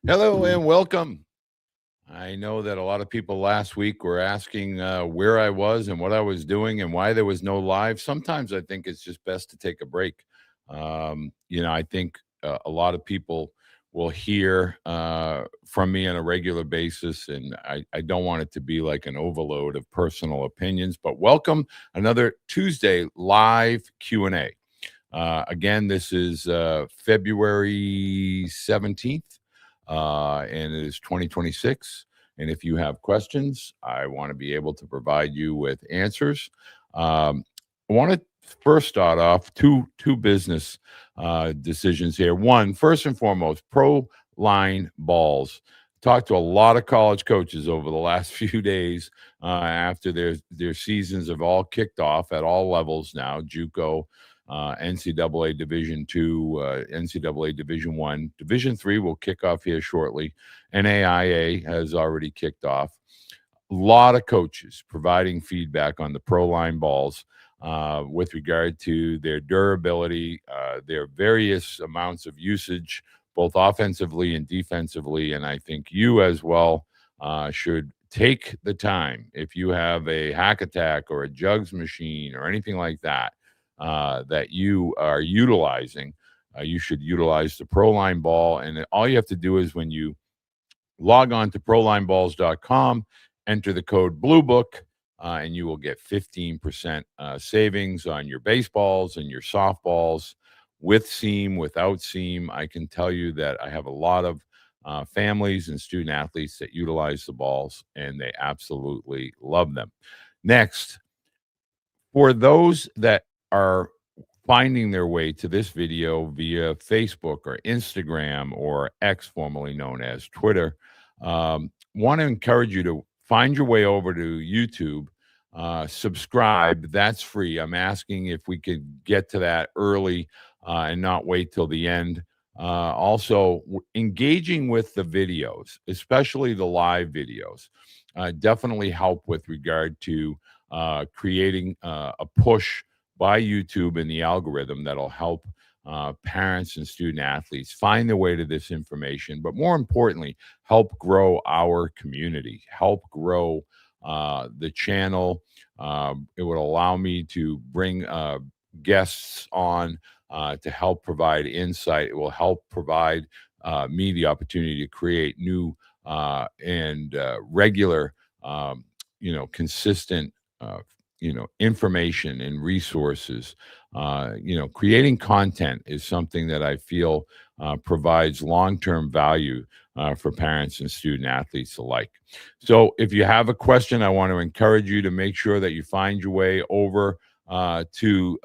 Hello and welcome. I know that a lot of people last week were asking where I was and what I was doing and why there was no live. Sometimes I think it's just best to take a break. I think a lot of people will hear from me on a regular basis, and I don't want it to be like an overload of personal opinions. But welcome another Tuesday live Q&A. Again, this is February 17th, and it is 2026. And if you have questions, I want to be able to provide you with answers. I want to first start off two business decisions here. One, first and foremost, pro line balls. Talked to a lot of college coaches over the last few days after their seasons have all kicked off at all levels now, JUCO, NCAA Division Two, NCAA Division One, Division Three will kick off here shortly. NAIA has already kicked off. A lot of coaches providing feedback on the pro line balls with regard to their durability, their various amounts of usage, both offensively and defensively. And I think you as well should take the time if you have a hack attack or a jugs machine or anything like that that you are utilizing. You should utilize the ProLine ball. And all you have to do is when you log on to prolineballs.com, enter the code BLUEBOOK, and you will get 15% savings on your baseballs and your softballs with seam, without seam. I can tell you that I have a lot of families and student athletes that utilize the balls, and they absolutely love them. Next, for those that are finding their way to this video via Facebook or Instagram or X, formerly known as Twitter, want to encourage you to find your way over to YouTube, subscribe. That's free. I'm asking if we could get to that early and not wait till the end. Also, engaging with the videos, especially the live videos, definitely help with regard to creating a push by YouTube and the algorithm that'll help parents and student athletes find their way to this information, but more importantly, help grow our community, help grow the channel. It would allow me to bring guests on to help provide insight. It will help provide me the opportunity to create new and regular, consistent information and resources. Creating content is something that I feel provides long-term value for parents and student athletes alike. So if you have a question, I want to encourage you to make sure that you find your way over to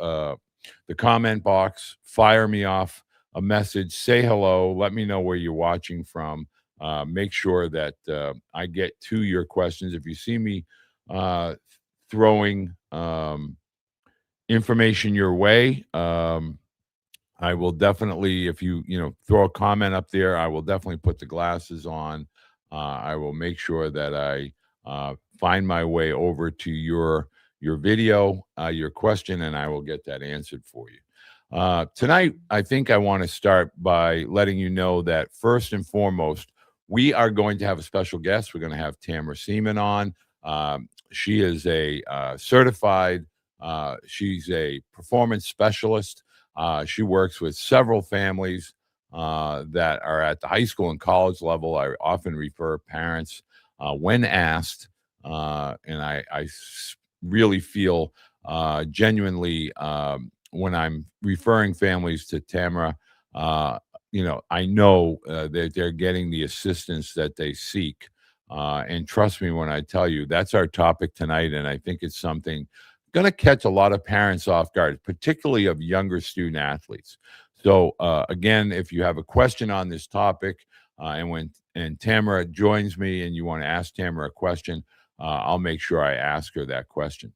the comment box, fire me off a message, say hello, let me know where you're watching from. Make sure that I get to your questions. If you see me throwing information your way, I will definitely, if you throw a comment up there, I will definitely put the glasses on. I will make sure that I find my way over to your video, your question, and I will get that answered for you. Tonight, I think I want to start by letting you know that first and foremost, we are going to have a special guest. We're going to have Tamara Siemon on. She is a certified, she's a performance specialist. She works with several families that are at the high school and college level. I often refer parents when asked, and I really feel genuinely when I'm referring families to Tamara. I know that they're getting the assistance that they seek. And trust me when I tell you, that's our topic tonight. And I think it's something going to catch a lot of parents off guard, particularly of younger student athletes. So, again, if you have a question on this topic, and Tamara joins me and you want to ask Tamara a question, I'll make sure I ask her that question.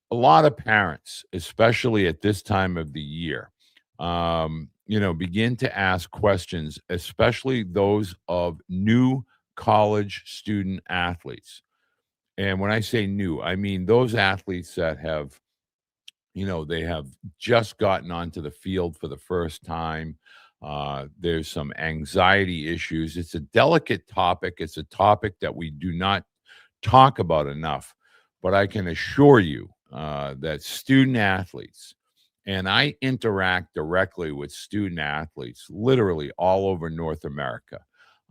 A lot of parents, especially at this time of the year, begin to ask questions, especially those of new college student athletes. And when I say new, I mean those athletes that they have just gotten onto the field for the first time. There's some anxiety issues. It's a delicate topic. It's a topic that we do not talk about enough. But I can assure you that student athletes, and I interact directly with student athletes literally all over North America.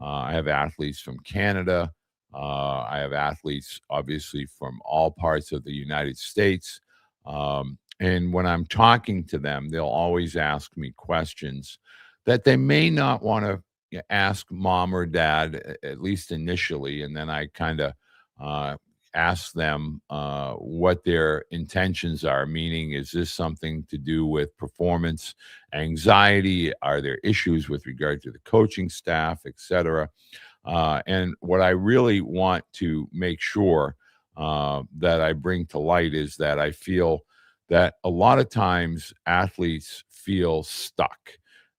I have athletes from Canada. I have athletes, obviously, from all parts of the United States. And when I'm talking to them, they'll always ask me questions that they may not want to ask mom or dad, at least initially. And then I kind of uh, ask them what their intentions are, meaning, is this something to do with performance anxiety? Are there issues with regard to the coaching staff, et cetera? And what I really want to make sure that I bring to light is that I feel that a lot of times athletes feel stuck.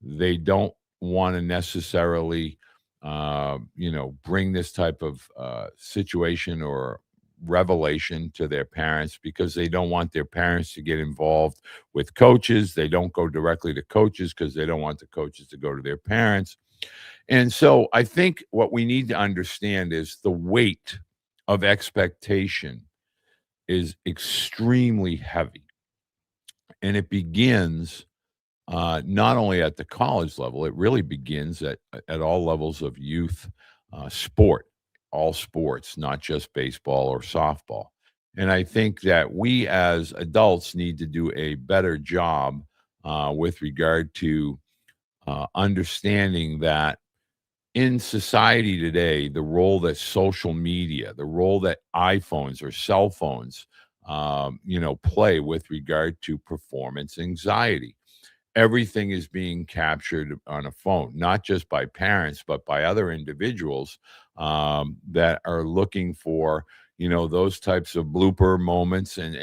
They don't want to necessarily, bring this type of situation or revelation to their parents because they don't want their parents to get involved with coaches. They don't go directly to coaches because they don't want the coaches to go to their parents. And so I think what we need to understand is the weight of expectation is extremely heavy. And it begins not only at the college level, it really begins at all levels of youth sport, all sports, not just baseball or softball. And I think that we as adults need to do a better job with regard to understanding that in society today, the role that social media, the role that iPhones or cell phones, play with regard to performance anxiety. Everything is being captured on a phone, not just by parents, but by other individuals that are looking for, those types of blooper moments. And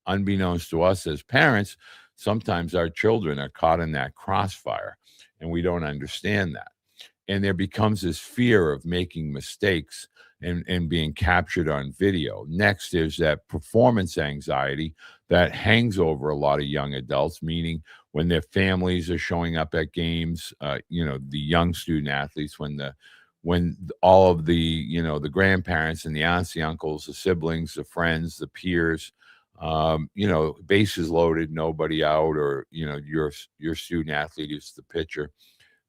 unbeknownst to us as parents, sometimes our children are caught in that crossfire and we don't understand that, and there becomes this fear of making mistakes and being captured on video. Next, there's that performance anxiety that hangs over a lot of young adults, meaning when their families are showing up at games, the young student athletes, when all of the grandparents and the aunts, the uncles, the siblings, the friends, the peers, bases loaded, nobody out, or your student athlete is the pitcher,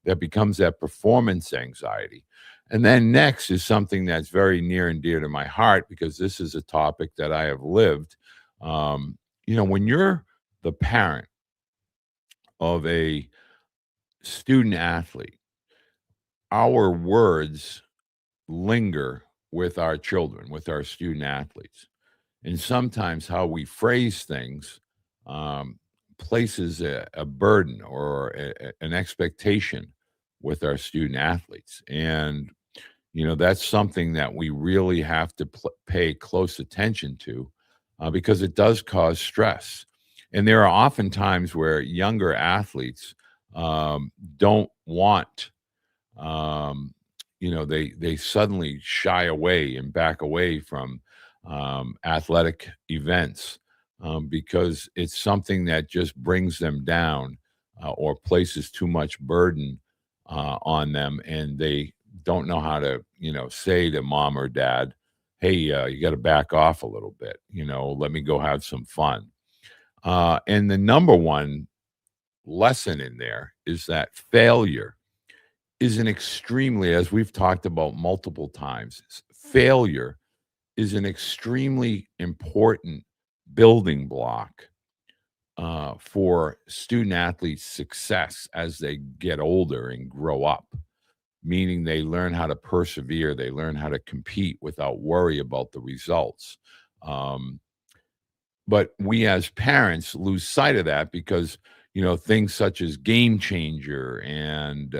that becomes that performance anxiety. And then next is something that's very near and dear to my heart because this is a topic that I have lived. When you're the parent of a student athlete, our words linger with our children, with our student athletes. And sometimes how we phrase things um, places a burden or an expectation with our student athletes. And, that's something that we really have to pay close attention to because it does cause stress. And there are often times where younger athletes don't want they suddenly shy away and back away from athletic events because it's something that just brings them down or places too much burden on them, and they don't know how to say to mom or dad, hey, you got to back off a little bit, let me go have some fun. And the number one lesson in there is that failure is an extremely, as we've talked about multiple times, failure is an extremely important building block for student athletes' success as they get older and grow up, meaning they learn how to persevere, they learn how to compete without worry about the results. Um, but we as parents lose sight of that because things such as game changer and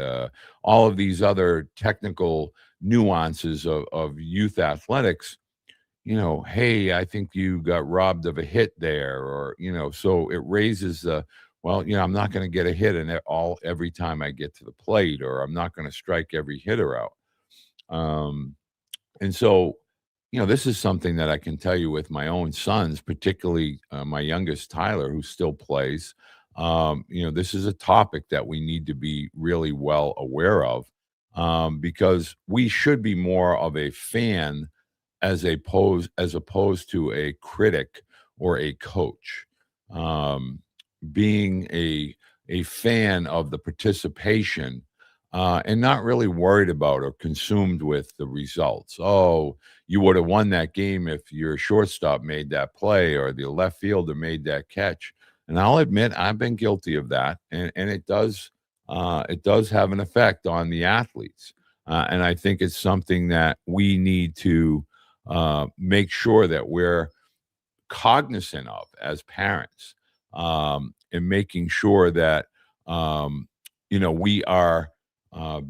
all of these other technical nuances of youth athletics, hey, I think you got robbed of a hit there, or so it raises the, well, I'm not going to get a hit in it all every time I get to the plate, or I'm not going to strike every hitter out. And so, this is something that I can tell you with my own sons, particularly my youngest Tyler, who still plays. This is a topic that we need to be really well aware of, because we should be more of a fan as opposed to a critic or a coach. Um, Being a fan of the participation, and not really worried about or consumed with the results. Oh, you would have won that game if your shortstop made that play or the left fielder made that catch. And I'll admit I've been guilty of that, and it does have an effect on the athletes. And I think it's something that we need to make sure that we're cognizant of as parents, and making sure that we are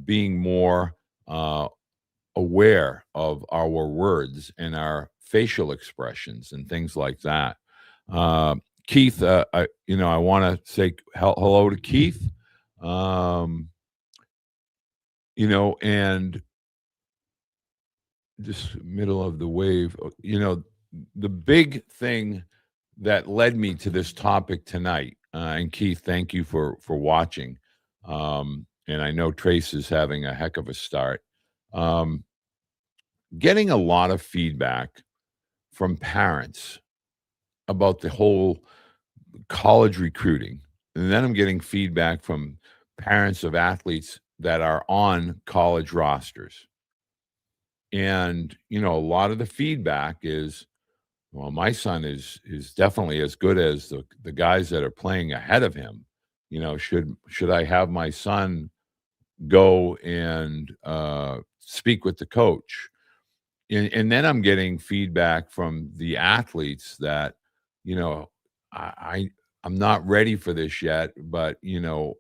being more uh, aware of our words and our facial expressions and things like that. Uh, Keith, I want to say hello to Keith. Um, and just middle of the wave. The big thing that led me to this topic tonight, and Keith, thank you for watching. And I know Trace is having a heck of a start. Um, Getting a lot of feedback from parents about the whole college recruiting, and then I'm getting feedback from parents of athletes that are on college rosters. And a lot of the feedback is, well, my son is definitely as good as the guys that are playing ahead of him. Should I have my son go and speak with the coach? And then I'm getting feedback from the athletes that, you know, I, I I'm not ready for this yet, but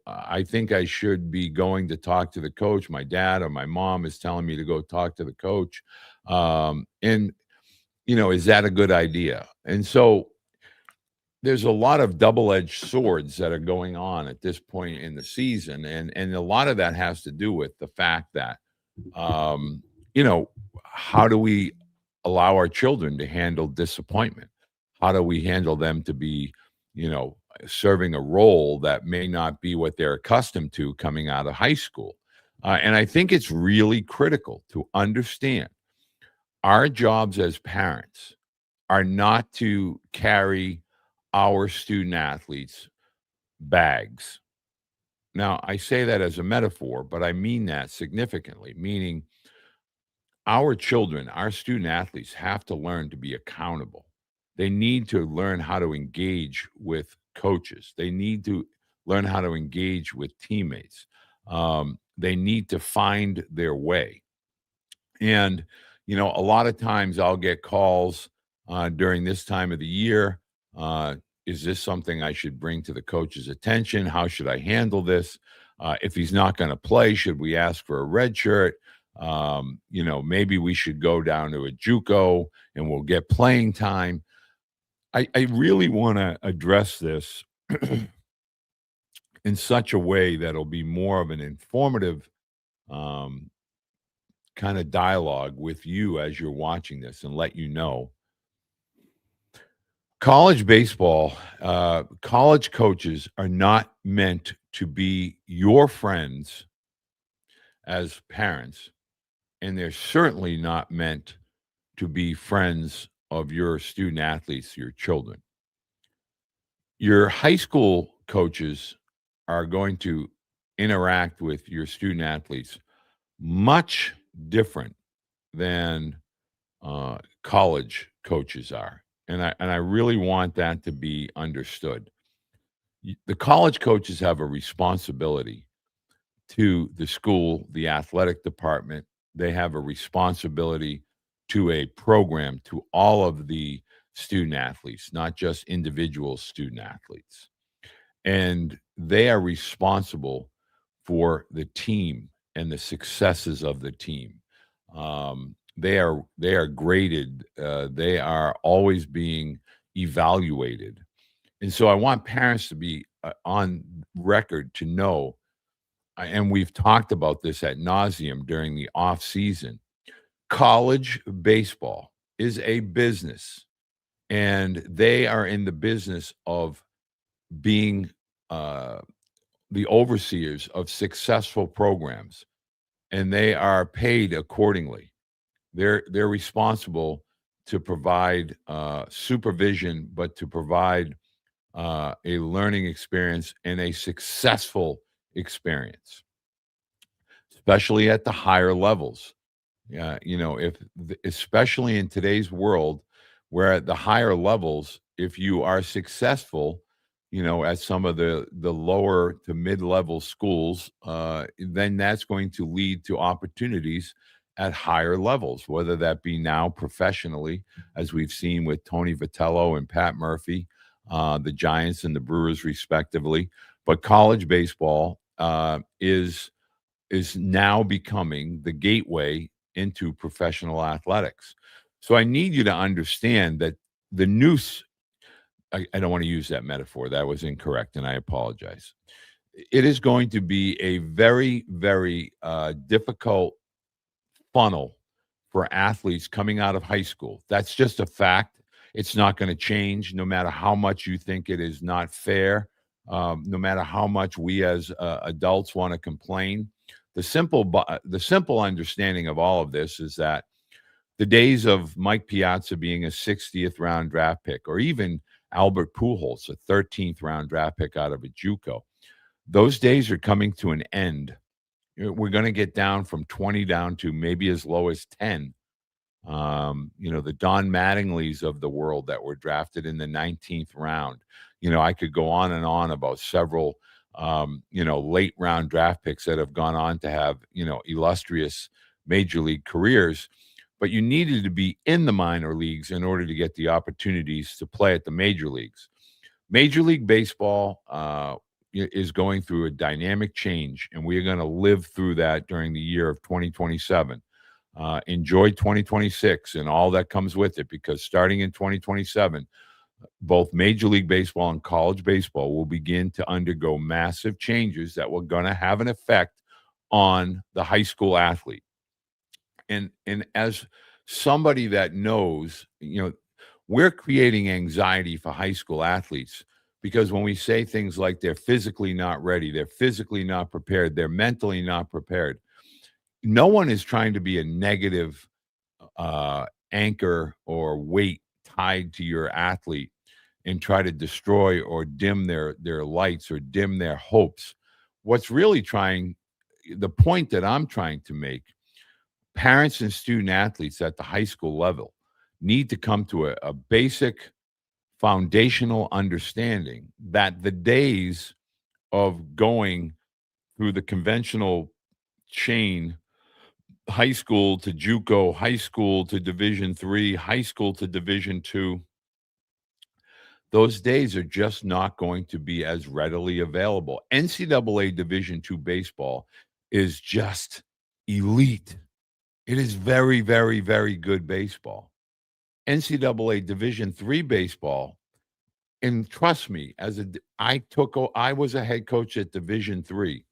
I think I should be going to talk to the coach. My dad or my mom is telling me to go talk to the coach. And is that a good idea? And so there's a lot of double-edged swords that are going on at this point in the season, and a lot of that has to do with the fact that, um, you know, how do we allow our children to handle disappointment? How do we handle them to be, serving a role that may not be what they're accustomed to coming out of high school? And I think it's really critical to understand our jobs as parents are not to carry our student athletes bags. Now, I say that as a metaphor, but I mean that significantly, meaning our children, our student athletes have to learn to be accountable. They need to learn how to engage with coaches. They need to learn how to engage with teammates. They need to find their way. And, a lot of times I'll get calls during this time of the year. Uh, is this something I should bring to the coach's attention? How should I handle this? If he's not going to play, should we ask for a red shirt? Maybe we should go down to a JUCO and we'll get playing time. I really want to address this in such a way that'll be more of an informative um, kind of dialogue with you as you're watching this and let you know college baseball, college coaches are not meant to be your friends as parents, and they're certainly not meant to be friends of your student athletes, your children. Your high school coaches are going to interact with your student athletes much different than college coaches are, and I really want that to be understood. The college coaches have a responsibility to the school, the athletic department. They have a responsibility to a program, to all of the student athletes, not just individual student athletes. And they are responsible for the team and the successes of the team. They are graded. They are always being evaluated, and so I want parents to be on record to know. And we've talked about this at nauseum during the off season. College baseball is a business, and they are in the business of being uh, the overseers of successful programs, and they are paid accordingly. They're responsible to provide supervision, but to provide a learning experience and a successful experience, especially at the higher levels. Yeah, if especially in today's world, where at the higher levels, if you are successful, at some of the lower to mid-level schools, then that's going to lead to opportunities at higher levels, whether that be now professionally, as we've seen with Tony Vitello and Pat Murphy, the Giants and the Brewers, respectively. But college baseball is now becoming the gateway into professional athletics. So I need you to understand that the noose, I don't want to use that metaphor. That was incorrect, and I apologize. It is going to be a very, very difficult funnel for athletes coming out of high school. That's just a fact. It's not going to change no matter how much you think it is not fair, no matter how much we as adults want to complain. The simple understanding of all of this is that the days of Mike Piazza being a 60th round draft pick, or even Albert Pujols, a 13th round draft pick out of a JUCO, those days are coming to an end. We're going to get down from 20 down to maybe as low as 10. The Don Mattingleys of the world that were drafted in the 19th round. I could go on and on about several, late round draft picks that have gone on to have, illustrious major league careers. But you needed to be in the minor leagues in order to get the opportunities to play at the major leagues. Major League Baseball is going through a dynamic change, and we are going to live through that during the year of 2027. Enjoy 2026 and all that comes with it, because starting in 2027, both Major League Baseball and college baseball will begin to undergo massive changes that will going to have an effect on the high school athlete. And as somebody that knows, we're creating anxiety for high school athletes, because when we say things like they're physically not ready, they're physically not prepared, they're mentally not prepared, no one is trying to be a negative anchor or weight tied to your athlete and try to destroy or dim their lights or dim their hopes. What's really the point that I'm trying to make, parents and student athletes at the high school level need to come to a basic foundational understanding that the days of going through the conventional chain, high school to JUCO, high school to Division III, high school to Division II, those days are just not going to be as readily available. NCAA Division II baseball is just elite. It is very, very, very good baseball. NCAA Division III baseball, and trust me, I was a head coach at Division III.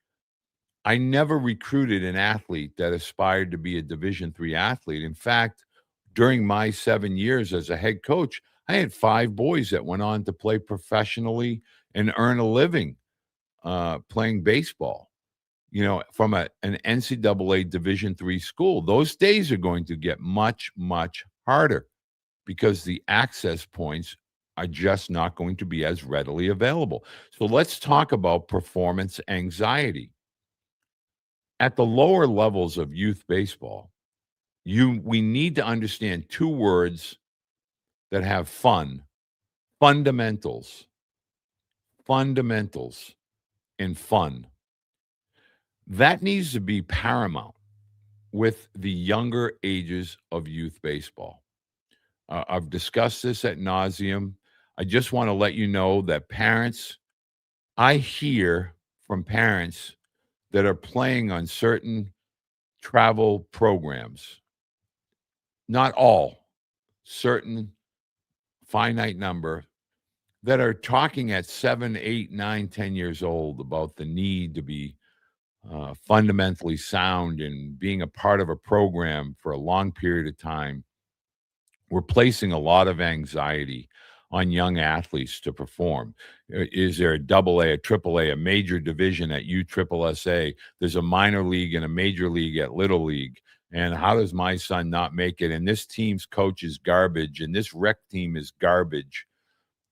I never recruited an athlete that aspired to be a Division III athlete. In fact, during my 7 years as a head coach, I had 5 boys that went on to play professionally and earn a living playing baseball. From an NCAA Division III school. Those days are going to get much, much harder, because the access points are just not going to be as readily available. So let's talk about performance anxiety. At the lower levels of youth baseball, we need to understand 2 words that have fun: fundamentals. Fundamentals and fun. That needs to be paramount with the younger ages of youth baseball. I've discussed this ad nauseum. I just want to let you know that parents, I hear from parents that are playing on certain travel programs, not all, certain finite number, that are talking at 7, 8, 9, 10 years old about the need to be fundamentally sound and being a part of a program for a long period of time. We're placing a lot of anxiety on young athletes to perform? Is there a double A, a triple A, a major division at USSSA? There's a minor league and a major league at Little League. And how does my son not make it? And this team's coach is garbage, and this rec team is garbage.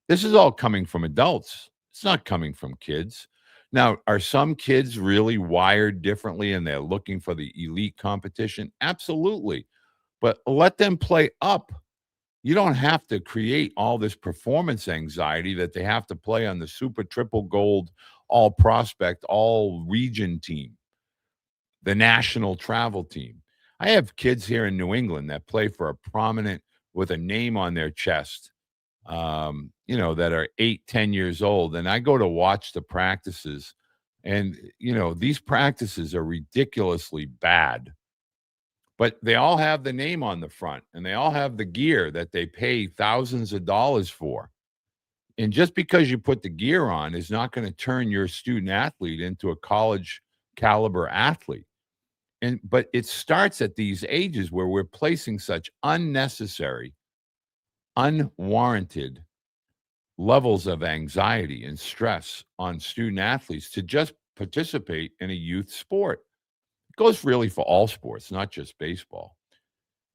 This is all coming from adults. It's not coming from kids. Now, are some kids really wired differently and they're looking for the elite competition? Absolutely. But let them play up. You don't have to create all this performance anxiety that they have to play on the super triple gold, all prospect, all region team, the national travel team. I have kids here in New England that play for a prominent with a name on their chest, that are 8, 10 years old. And I go to watch the practices, and, these practices are ridiculously bad, but they all have the name on the front and they all have the gear that they pay thousands of dollars for. And just because you put the gear on is not going to turn your student athlete into a college caliber athlete. But it starts at these ages where we're placing such unnecessary, unwarranted levels of anxiety and stress on student athletes to just participate in a youth sport. It goes really for all sports, not just baseball.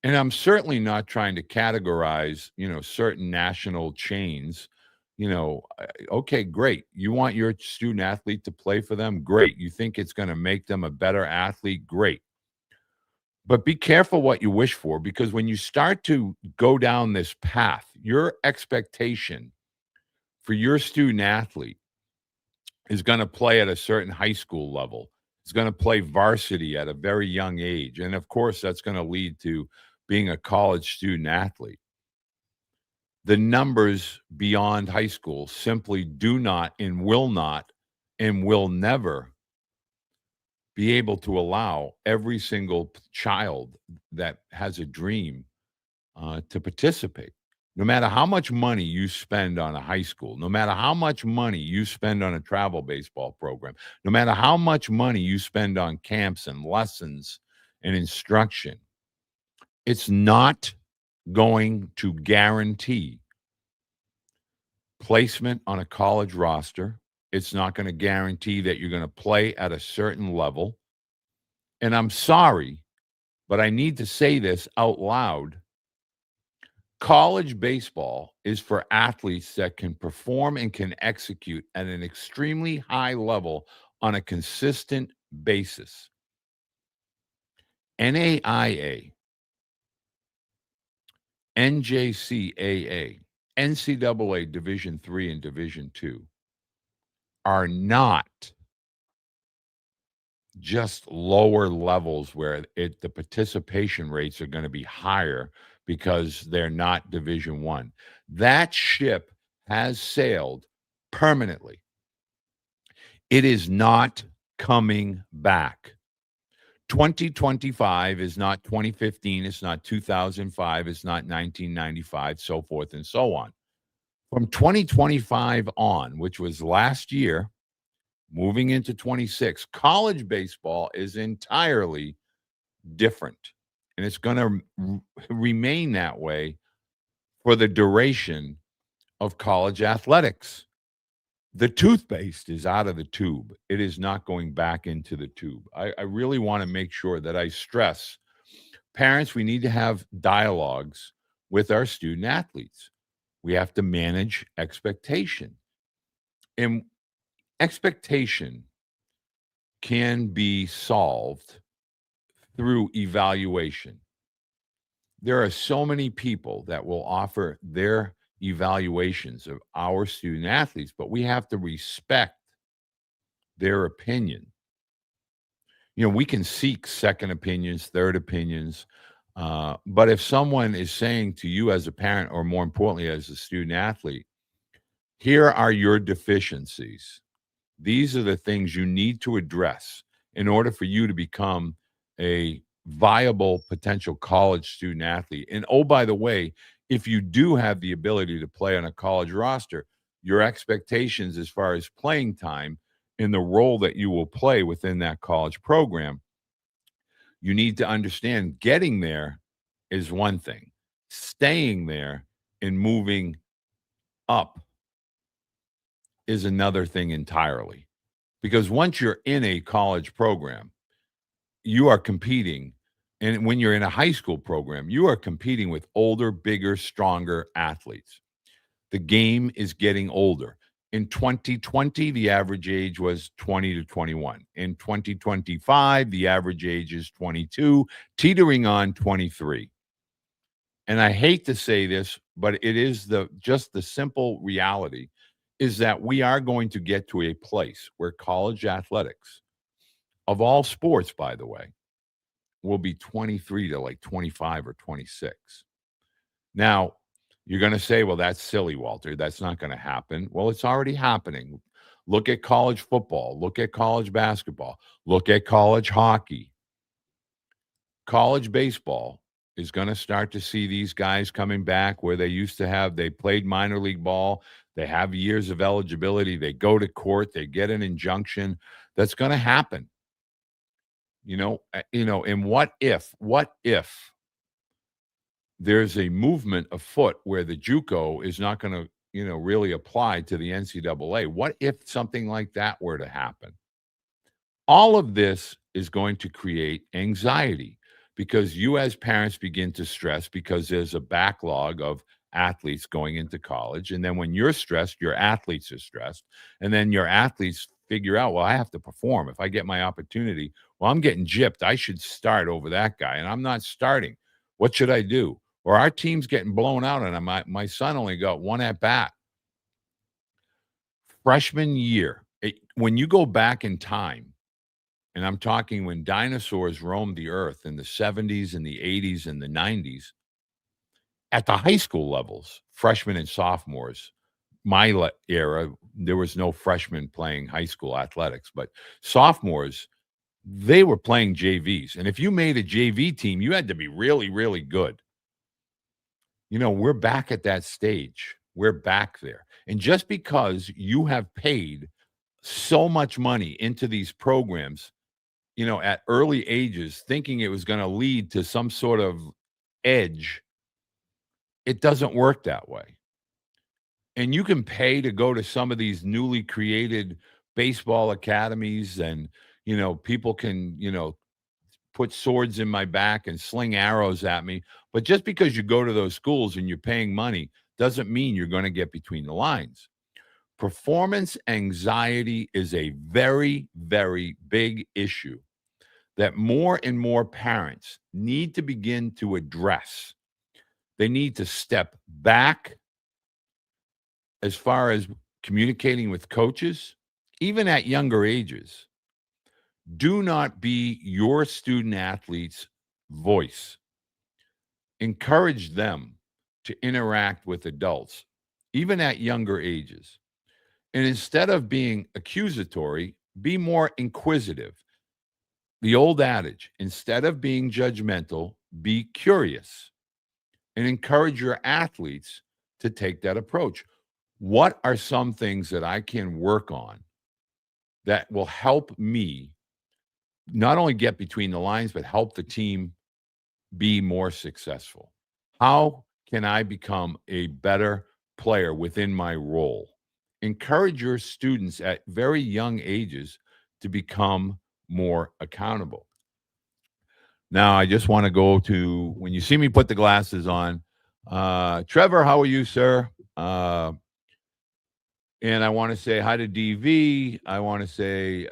And I'm certainly not trying to categorize, certain national chains. Okay, great. You want your student athlete to play for them? Great. You think it's going to make them a better athlete? Great. But be careful what you wish for, because when you start to go down this path, your expectation for your student athlete is going to play at a certain high school level. It's going to play varsity at a very young age. And of course, that's going to lead to being a college student athlete. The numbers beyond high school simply do not and will never be able to allow every single child that has a dream to participate. No matter how much money you spend on a high school, no matter how much money you spend on a travel baseball program, no matter how much money you spend on camps and lessons and instruction, it's not going to guarantee placement on a college roster. It's not going to guarantee that you're going to play at a certain level. And I'm sorry, but I need to say this out loud. College baseball is for athletes that can perform and can execute at an extremely high level on a consistent basis. NAIA, NJCAA, NCAA Division III and Division II are not just lower levels where the participation rates are going to be higher because they're not Division One. That ship has sailed permanently. It is not coming back. 2025 is not 2015, it's not 2005, it's not 1995, so forth and so on. From 2025 on, which was last year, moving into 26, college baseball is entirely different. And it's going to remain that way for the duration of college athletics. The toothpaste is out of the tube. It is not going back into the tube. I really want to make sure that I stress parents, we need to have dialogues with our student athletes. We have to manage expectation. And expectation can be solved through evaluation. There are so many people that will offer their evaluations of our student athletes, but we have to respect their opinion. We can seek second opinions, third opinions, but if someone is saying to you as a parent, or more importantly, as a student athlete, here are your deficiencies. These are the things you need to address in order for you to become a viable potential college student athlete. And oh, by the way, if you do have the ability to play on a college roster, your expectations as far as playing time in the role that you will play within that college program, you need to understand getting there is one thing. Staying there and moving up is another thing entirely. Because once you're in a college program, you are competing. And when you're in a high school program, you are competing with older, bigger, stronger athletes. The game is getting older. In 2020, the average age was 20 to 21. In 2025, the average age is 22, teetering on 23. And I hate to say this, but it is the simple reality is that we are going to get to a place where college athletics of all sports, by the way, will be 23 to like 25 or 26. Now, you're going to say, well, that's silly, Walter. That's not going to happen. Well, it's already happening. Look at college football. Look at college basketball. Look at college hockey. College baseball is going to start to see these guys coming back where they used to have, they played minor league ball. They have years of eligibility. They go to court. They get an injunction. That's going to happen. And what if there's a movement afoot where the JUCO is not going to, really apply to the NCAA? What if something like that were to happen? All of this is going to create anxiety because you, as parents, begin to stress because there's a backlog of athletes going into college. And then when you're stressed, your athletes are stressed. And then your athletes figure out, well, I have to perform. If I get my opportunity, well, I'm getting gypped. I should start over that guy, and I'm not starting. What should I do? Or our team's getting blown out, and my son only got one at bat. Freshman year, when you go back in time, and I'm talking when dinosaurs roamed the earth in the 70s and the 80s and the 90s, at the high school levels, freshmen and sophomores, era, there was no freshmen playing high school athletics, but sophomores, they were playing JVs. And if you made a JV team, you had to be really, really good. We're back at that stage. We're back there. And just because you have paid so much money into these programs, at early ages, thinking it was going to lead to some sort of edge, it doesn't work that way. And you can pay to go to some of these newly created baseball academies, and, people can, put swords in my back and sling arrows at me. But just because you go to those schools and you're paying money doesn't mean you're going to get between the lines. Performance anxiety is a very, very big issue that more and more parents need to begin to address. They need to step back as far as communicating with coaches, even at younger ages. Do not be your student athlete's voice. Encourage them to interact with adults, even at younger ages. And instead of being accusatory, be more inquisitive. The old adage, instead of being judgmental, be curious, and encourage your athletes to take that approach. What are some things that I can work on that will help me not only get between the lines, but help the team be more successful? How can I become a better player within my role? Encourage your students at very young ages to become more accountable. Now, I just want to go to when you see me put the glasses on. Trevor, how are you, sir? And I want to say hi to DV. I want to say,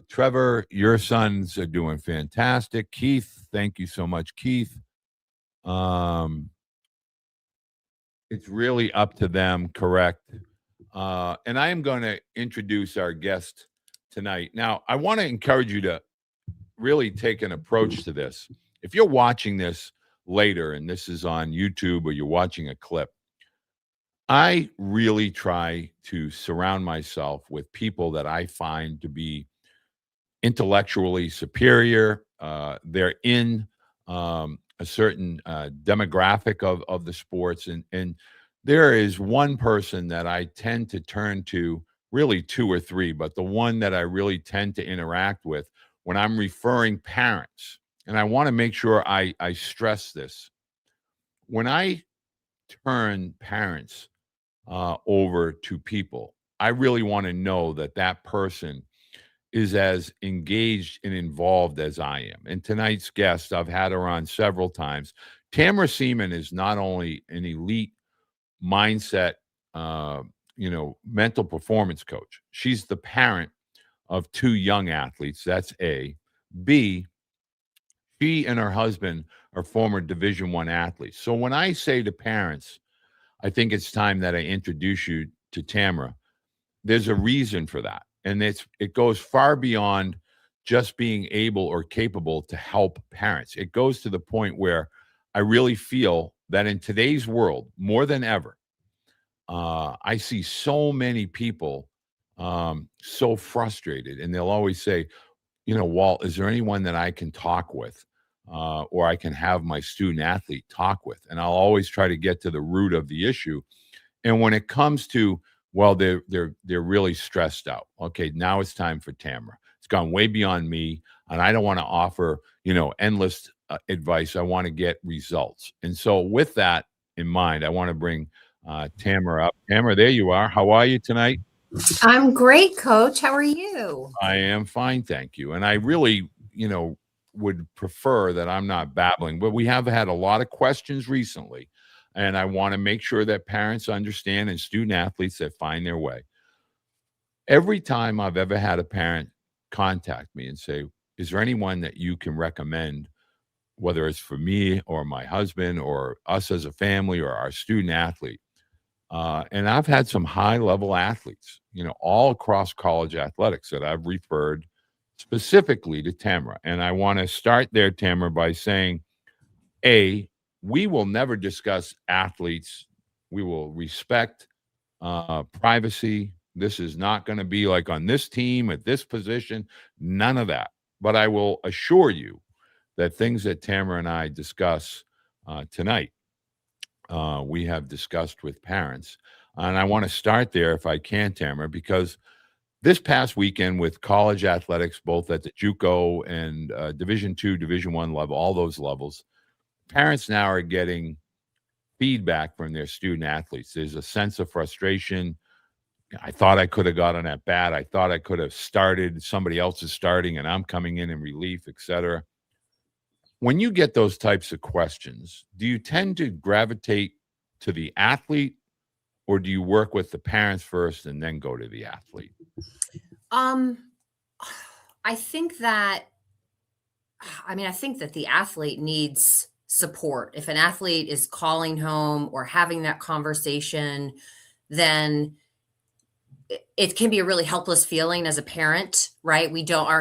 Trevor, your sons are doing fantastic. Keith, thank you so much, Keith. It's really up to them, correct? And I am going to introduce our guest tonight. Now, I want to encourage you to really take an approach to this. If you're watching this later and this is on YouTube or you're watching a clip, I really try to surround myself with people that I find to be intellectually superior. They're in a certain demographic of the sports. And there is one person that I tend to turn to, really two or three, but the one that I really tend to interact with when I'm referring parents. And I want to make sure I stress this. When I turn parents over to people. I really want to know that that person is as engaged and involved as I am. And tonight's guest, I've had her on several times. Tamara Siemon is not only an elite mindset, uh, mental performance coach. She's the parent of two young athletes. That's A. B. She and her husband are former Division One athletes. So when I say to parents, I think it's time that I introduce you to Tamara. There's a reason for that, and it goes far beyond just being able or capable to help parents. It goes to the point where I really feel that in today's world, more than ever, I see so many people so frustrated, and they'll always say, Walt, is there anyone that I can talk with, or I can have my student athlete talk with? And I'll always try to get to the root of the issue. And when it comes to, well, they're really stressed out. Okay, now it's time for Tamara. It's gone way beyond me, and I don't want to offer endless advice. I want to get results. And so, with that in mind, I want to bring Tamara up. Tamara, there you are. How are you tonight? I'm great, Coach. How are you? I am fine, thank you. And I really, would prefer that I'm not babbling, but we have had a lot of questions recently, and I want to make sure that parents understand and student athletes that find their way. Every time I've ever had a parent contact me and say, "Is there anyone that you can recommend, whether it's for me or my husband or us as a family or our student athlete?" And I've had some high level athletes, all across college athletics that I've referred specifically to Tamara. And I want to start there, Tamara, by saying, A, we will never discuss athletes. We will respect privacy. This is not going to be like on this team at this position, none of that. But I will assure you that things that Tamara and I discuss tonight we have discussed with parents. And I want to start there, if I can, Tamara, because this past weekend with college athletics, both at the JUCO and Division Two, Division One level, all those levels, parents now are getting feedback from their student athletes. There's a sense of frustration. I thought I could have gotten at bat. I thought I could have started. Somebody else is starting, and I'm coming in relief, et cetera. When you get those types of questions, do you tend to gravitate to the athlete, or do you work with the parents first and then go to the athlete? Um, I think that, I think that the athlete needs support. If an athlete is calling home or having that conversation, then it can be a really helpless feeling as a parent, right?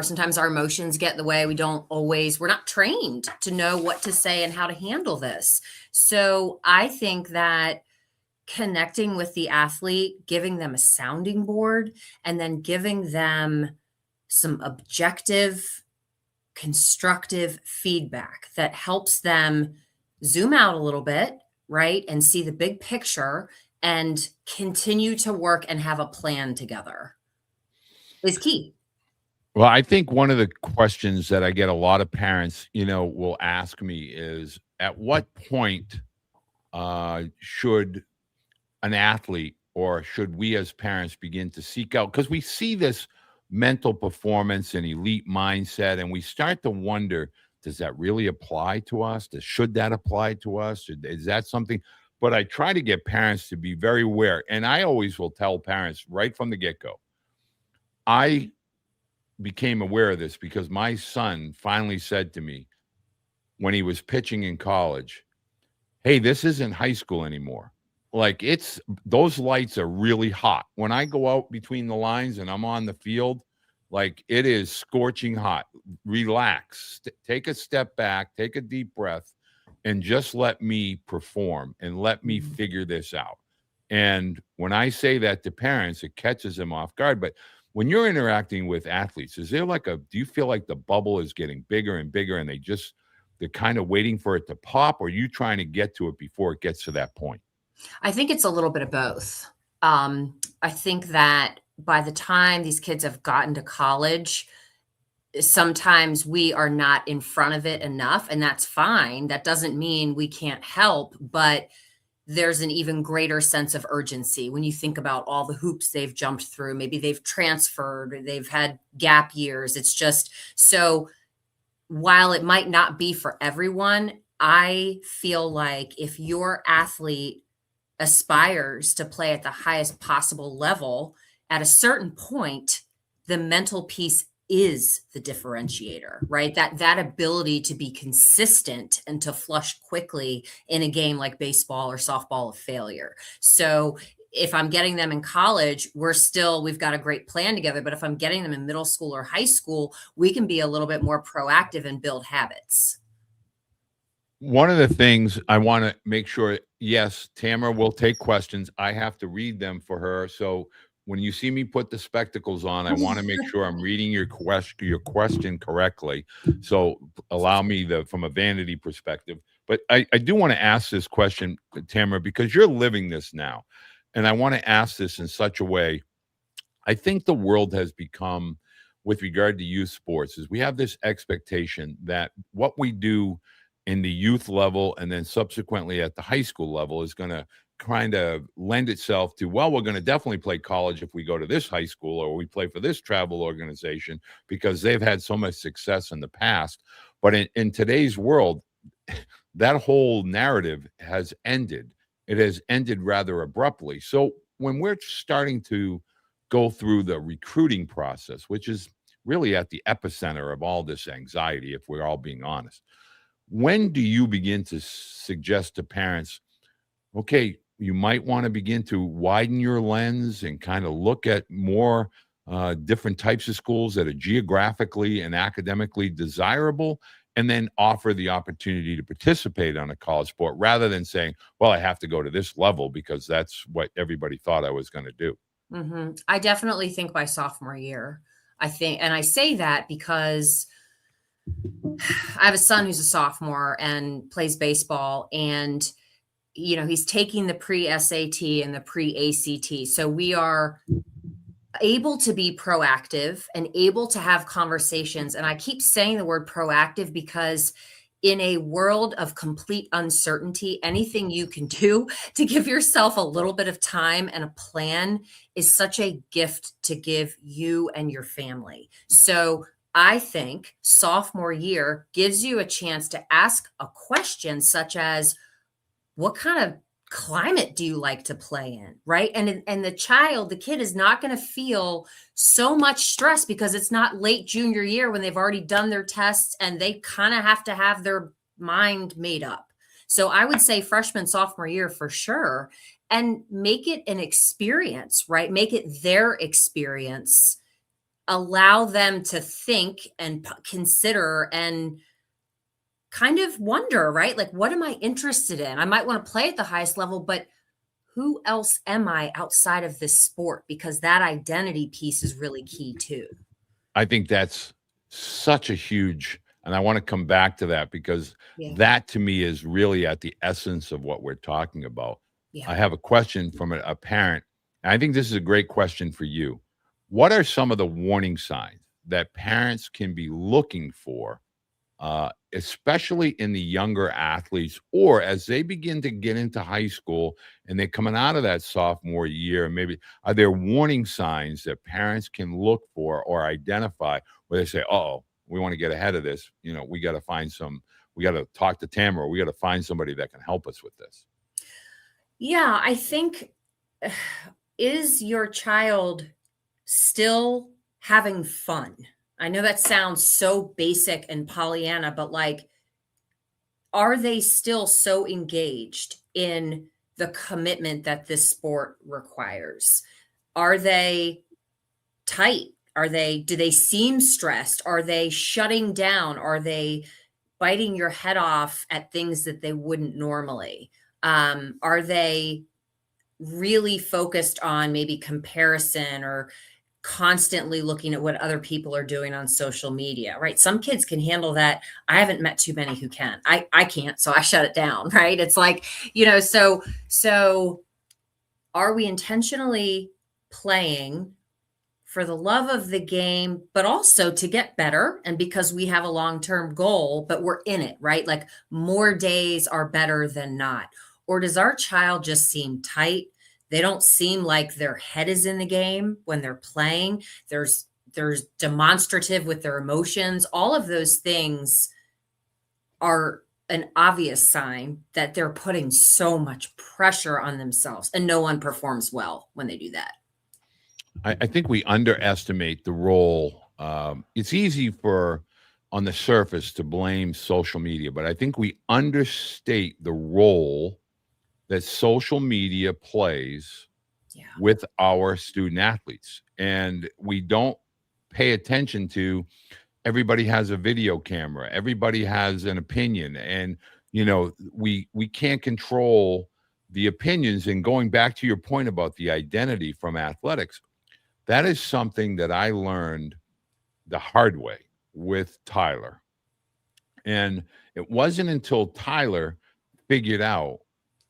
Sometimes our emotions get in the way. We're not trained to know what to say and how to handle this. So I think that connecting with the athlete, giving them a sounding board, and then giving them some objective, constructive feedback that helps them zoom out a little bit, right? And see the big picture and continue to work and have a plan together is key. Well, I think one of the questions that I get a lot of parents, will ask me is, at what point should an athlete, or should we as parents begin to seek out, because we see this mental performance and elite mindset, and we start to wonder, does that really apply to us? Should that apply to us? Is that something? But I try to get parents to be very aware, and I always will tell parents right from the get-go. I became aware of this because my son finally said to me when he was pitching in college, "Hey, this isn't high school anymore. Like, those lights are really hot. When I go out between the lines and I'm on the field, like, it is scorching hot. Relax. Take a step back, take a deep breath, and just let me perform and let me figure this out." And when I say that to parents, it catches them off guard. But when you're interacting with athletes, do you feel like the bubble is getting bigger and bigger, and they're kind of waiting for it to pop, or are you trying to get to it before it gets to that point? I think it's a little bit of both. I think that by the time these kids have gotten to college, sometimes we are not in front of it enough, and that's fine. That doesn't mean we can't help, but there's an even greater sense of urgency when you think about all the hoops they've jumped through. Maybe they've transferred or they've had gap years. It's just so while it might not be for everyone, I feel like if your athlete aspires to play at the highest possible level, at a certain point, the mental piece is the differentiator, right? That ability to be consistent and to flush quickly in a game like baseball or softball of failure. So if I'm getting them in college, we've got a great plan together. But if I'm getting them in middle school or high school, we can be a little bit more proactive and build habits. One of the things I want to make sure, yes, Tamara will take questions. I have to read them for her. So when you see me put the spectacles on, I want to make sure I'm reading your question correctly. So allow me from a vanity perspective. But I do want to ask this question, Tamara, because you're living this now. And I want to ask this in such a way. I think the world has become, with regard to youth sports, is we have this expectation that what we do in the youth level and then subsequently at the high school level is going to kind of lend itself to, well, we're going to definitely play college if we go to this high school or we play for this travel organization because they've had so much success in the past. But in today's world, that whole narrative has ended. It has ended rather abruptly. So when we're starting to go through the recruiting process, which is really at the epicenter of all this anxiety, if we're all being honest, when do you begin to suggest to parents, okay, you might want to begin to widen your lens and kind of look at more different types of schools that are geographically and academically desirable, and then offer the opportunity to participate on a college sport rather than saying, well, I have to go to this level because that's what everybody thought I was going to do? I definitely think by sophomore year. I think, and I say that because I have a son who's a sophomore and plays baseball, and he's taking the pre-SAT and the pre-ACT. So we are able to be proactive and able to have conversations. And I keep saying the word proactive because in a world of complete uncertainty, anything you can do to give yourself a little bit of time and a plan is such a gift to give you and your family. So I think sophomore year gives you a chance to ask a question such as, what kind of climate do you like to play in, right? And the kid is not going to feel so much stress because it's not late junior year when they've already done their tests and they kind of have to have their mind made up. So I would say freshman, sophomore year for sure, and make it an experience, right? Make it their experience. Allow them to think and consider and kind of wonder, right? Like, what am I interested in? I might want to play at the highest level, but who else am I outside of this sport? Because that identity piece is really key too. I think that's such a huge, and I want to come back to that because Yeah. that to me is really at the essence of what we're talking about. Yeah. I have a question from a parent, and I think this is a great question for you. What are some of the warning signs that parents can be looking for, especially in the younger athletes, or as they begin to get into high school and they're coming out of that sophomore year? Maybe are there warning signs that parents can look for or identify where they say, "Oh, we want to get ahead of this. We got to we got to talk to Tamara. We got to find somebody that can help us with this." Yeah, I think, is your child still having fun? I know that sounds so basic and Pollyanna, but like, are they still so engaged in the commitment that this sport requires? Are they tight? Do they seem stressed? Are they shutting down? Are they biting your head off at things that they wouldn't normally? Are they really focused on maybe comparison or constantly looking at what other people are doing on social media, right? Some kids can handle that. I haven't met too many who can. I can't, so I shut it down, right? It's like, so are we intentionally playing for the love of the game, but also to get better and because we have a long-term goal, but we're in it, right? Like more days are better than not. Or does our child just seem tight? They don't seem like their head is in the game when they're playing. There's demonstrative with their emotions. All of those things are an obvious sign that they're putting so much pressure on themselves, and no one performs well when they do that. I think we underestimate the role. It's easy for, on the surface, to blame social media, but I think we understate the role that social media plays Yeah. with our student athletes. And we don't pay attention to, everybody has a video camera, everybody has an opinion, and we can't control the opinions. And going back to your point about the identity from athletics, that is something that I learned the hard way with Tyler. And it wasn't until Tyler figured out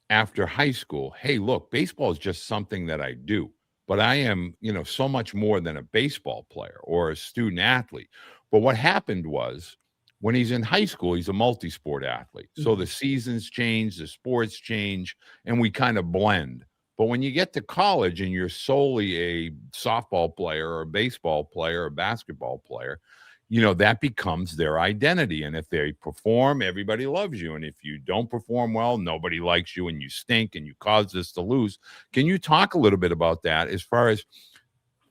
after high school, hey, look, baseball is just something that I do, but I am, so much more than a baseball player or a student athlete. But what happened was, when he's in high school, he's a multi-sport athlete. So the seasons change, the sports change, and we kind of blend. But when you get to college and you're solely a softball player or a baseball player or a basketball player, that becomes their identity. And if they perform, everybody loves you. And if you don't perform well, nobody likes you and you stink and you cause us to lose. Can you talk a little bit about that as far as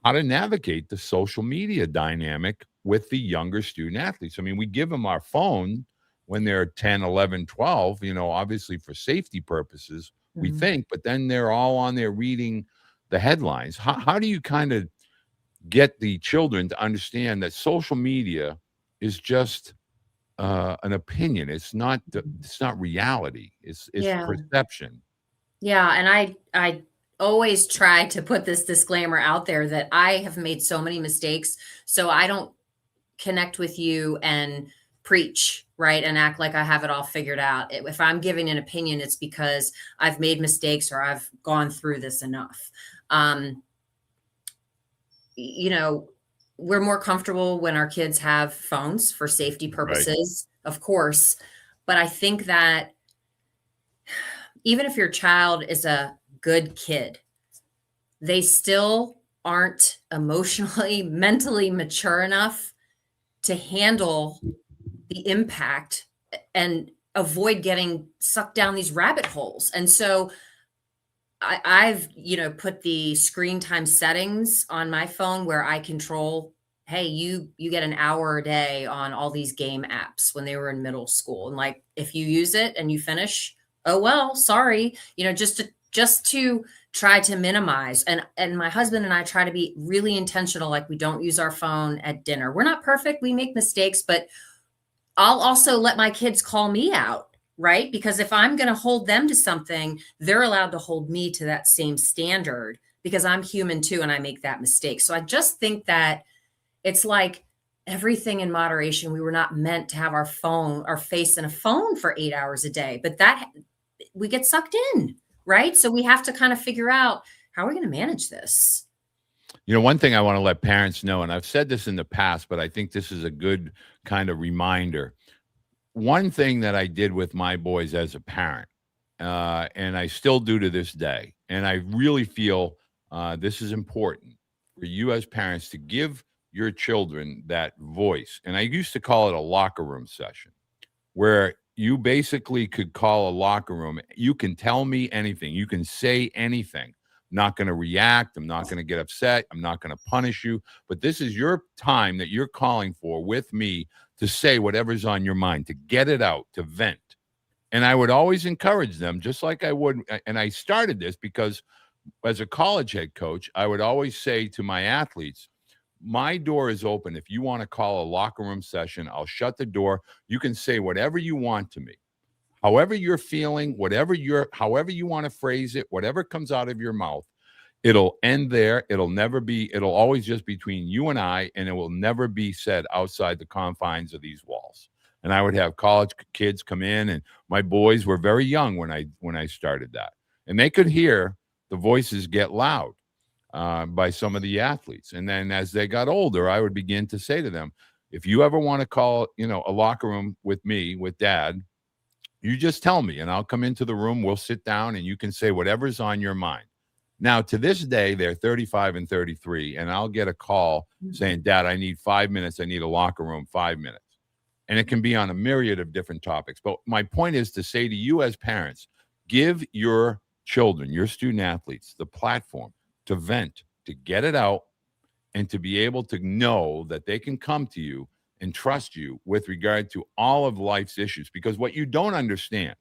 how to navigate the social media dynamic with the younger student athletes? I mean, we give them our phone when they're 10, 11, 12, obviously for safety purposes, we think, but then they're all on there reading the headlines. How do you kind of get the children to understand that social media is just an opinion? It's not reality. It's Yeah. perception. Yeah, and I always try to put this disclaimer out there that I have made so many mistakes, so I don't connect with you and preach, right, and act like I have it all figured out. If I'm giving an opinion, it's because I've made mistakes or I've gone through this enough. You know, we're more comfortable when our kids have phones for safety purposes, of course, but I think that even if your child is a good kid, they still aren't emotionally, mentally mature enough to handle the impact and avoid getting sucked down these rabbit holes. And so I've, put the screen time settings on my phone where I control, hey, you get an hour a day on all these game apps when they were in middle school. And like, if you use it and you finish, oh, well, sorry, just to try to minimize. And my husband and I try to be really intentional. Like, we don't use our phone at dinner. We're not perfect. We make mistakes, but I'll also let my kids call me out, right? Because if I'm going to hold them to something, they're allowed to hold me to that same standard, because I'm human too and I make that mistake. So I just think that it's like everything in moderation. We were not meant to have our face in a phone for 8 hours a day, but that we get sucked in, right? So we have to kind of figure out, how are we going to manage this? One thing I want to let parents know, and I've said this in the past, but I think this is a good kind of reminder. One thing that I did with my boys as a parent, and I still do to this day, and I really feel this is important for you as parents to give your children that voice. And I used to call it a locker room session, where you basically could call a locker room. You can tell me anything. You can say anything. I'm not going to react. I'm not going to get upset. I'm not going to punish you. But this is your time that you're calling for with me to say whatever's on your mind, to get it out, to vent. And I would always encourage them, just like I would. And I started this because as a college head coach, I would always say to my athletes, my door is open. If you want to call a locker room session, I'll shut the door. You can say whatever you want to me. However you're feeling, however you want to phrase it, whatever comes out of your mouth, it'll end there. It'll always just between you and I, and it will never be said outside the confines of these walls. And I would have college kids come in, and my boys were very young when I started that. And they could hear the voices get loud by some of the athletes. And then as they got older, I would begin to say to them, if you ever want to call, a locker room with me, with dad, You just tell me, and I'll come into the room. We'll sit down, and you can say whatever's on your mind. Now, to this day, they're 35 and 33, and I'll get a call saying, Dad, I need 5 minutes. I need a locker room, 5 minutes. And it can be on a myriad of different topics. But my point is to say to you as parents, give your children, your student athletes, the platform to vent, to get it out, and to be able to know that they can come to you and trust you with regard to all of life's issues. Because what you don't understand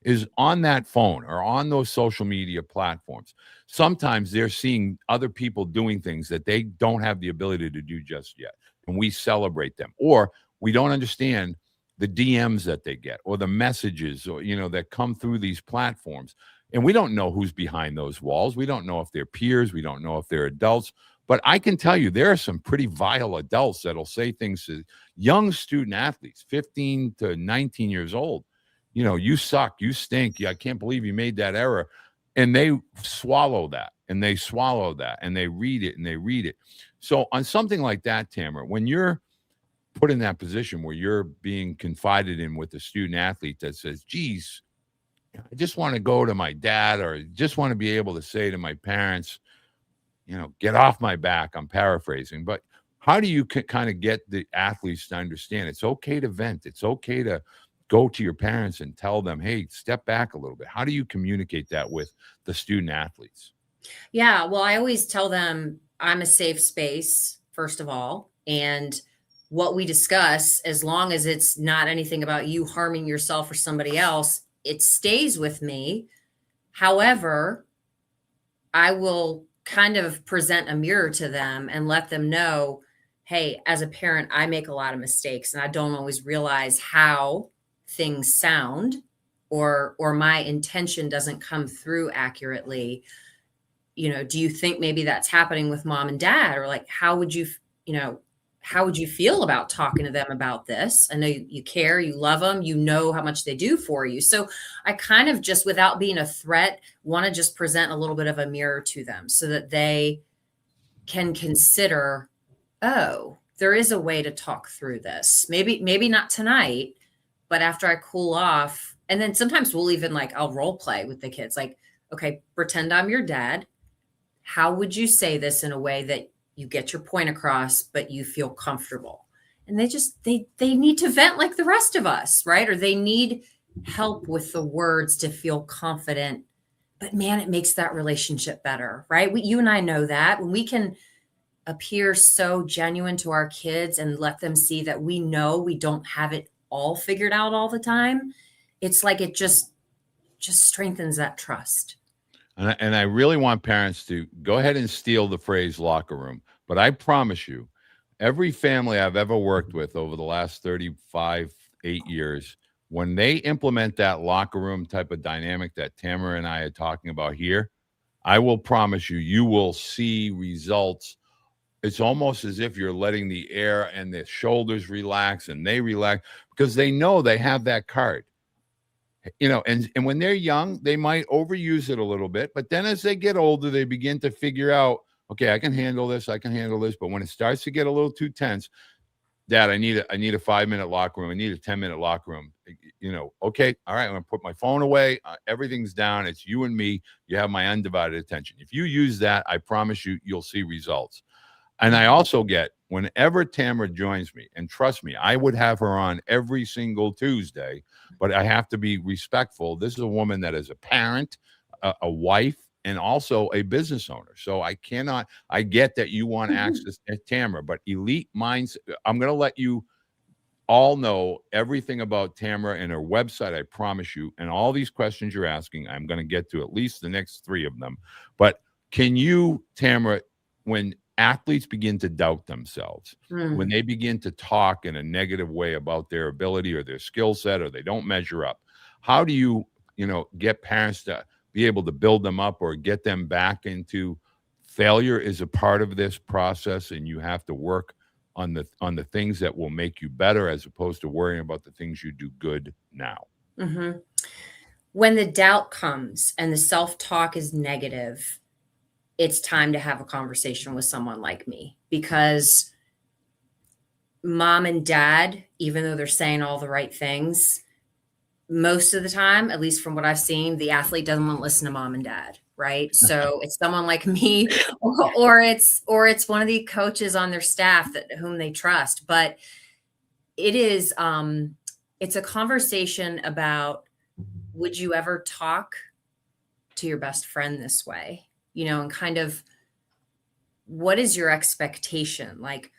is on that phone or on those social media platforms, sometimes they're seeing other people doing things that they don't have the ability to do just yet. And we celebrate them. Or we don't understand the DMs that they get or the messages or, that come through these platforms. And we don't know who's behind those walls. We don't know if they're peers. We don't know if they're adults. But I can tell you there are some pretty vile adults that'll say things to young student athletes, 15 to 19 years old. You suck, you stink. I can't believe you made that error. And they swallow that and they swallow that and they read it and they read it. So on something like that, Tamara, when you're put in that position where you're being confided in with a student athlete that says, geez, I just want to go to my dad or just want to be able to say to my parents, get off my back. I'm paraphrasing, but how do you kind of get the athletes to understand it's okay to vent? It's okay to go to your parents and tell them, hey, step back a little bit. How do you communicate that with the student athletes? Yeah, well, I always tell them I'm a safe space, first of all. And what we discuss, as long as it's not anything about you harming yourself or somebody else, it stays with me. However, I will kind of present a mirror to them and let them know, hey, as a parent, I make a lot of mistakes and I don't always realize how things sound or my intention doesn't come through accurately. Do you think maybe that's happening with mom and dad? Or like, how would you feel about talking to them about this? I know you care, you love them, you know how much they do for you. So I kind of just, without being a threat, want to just present a little bit of a mirror to them so that they can consider, oh, there is a way to talk through this. Maybe not tonight, but after I cool off. And then sometimes we'll even I'll role play with the kids. Like, okay, pretend I'm your dad. How would you say this in a way that you get your point across, but you feel comfortable? And they need to vent like the rest of us, right? Or they need help with the words to feel confident. But man, it makes that relationship better, right? You and I know that when we can appear so genuine to our kids and let them see that we know we don't have it all figured out all the time, it's like it just strengthens that trust. And I really want parents to go ahead and steal the phrase locker room. But I promise you, every family I've ever worked with over the last 8 years, when they implement that locker room type of dynamic that Tamara and I are talking about here, I will promise you, you will see results. It's almost as if you're letting the air and the shoulders relax and they relax because they know they have that card. And when they're young, they might overuse it a little bit. But then as they get older, they begin to figure out, okay, I can handle this. But when it starts to get a little too tense, Dad, I need a 5-minute locker room. I need a 10-minute locker room. Okay, all right, I'm going to put my phone away. Everything's down. It's you and me. You have my undivided attention. If you use that, I promise you, you'll see results. And I also get, whenever Tamara joins me, and trust me, I would have her on every single Tuesday, but I have to be respectful. This is a woman that is a parent, a wife, and also a business owner. So I get that you want access to Tamara, but elite minds, I'm going to let you all know everything about Tamara and her website, I promise you. And all these questions you're asking, I'm going to get to at least the next 3 of them. But can you, Tamara, when athletes begin to doubt themselves, when they begin to talk in a negative way about their ability or their skill set, or they don't measure up, how do you, get parents to be able to build them up or get them back into failure is a part of this process, and you have to work on the things that will make you better as opposed to worrying about the things you do good now. Mm-hmm. When the doubt comes and the self-talk is negative, it's time to have a conversation with someone like me, because mom and dad, even though they're saying all the right things, most of the time, at least from what I've seen, the athlete doesn't want to listen to mom and dad, right? So it's someone like me, or it's one of the coaches on their staff that whom they trust. But it is it's a conversation about, would you ever talk to your best friend this way? And kind of, what is your expectation? Like,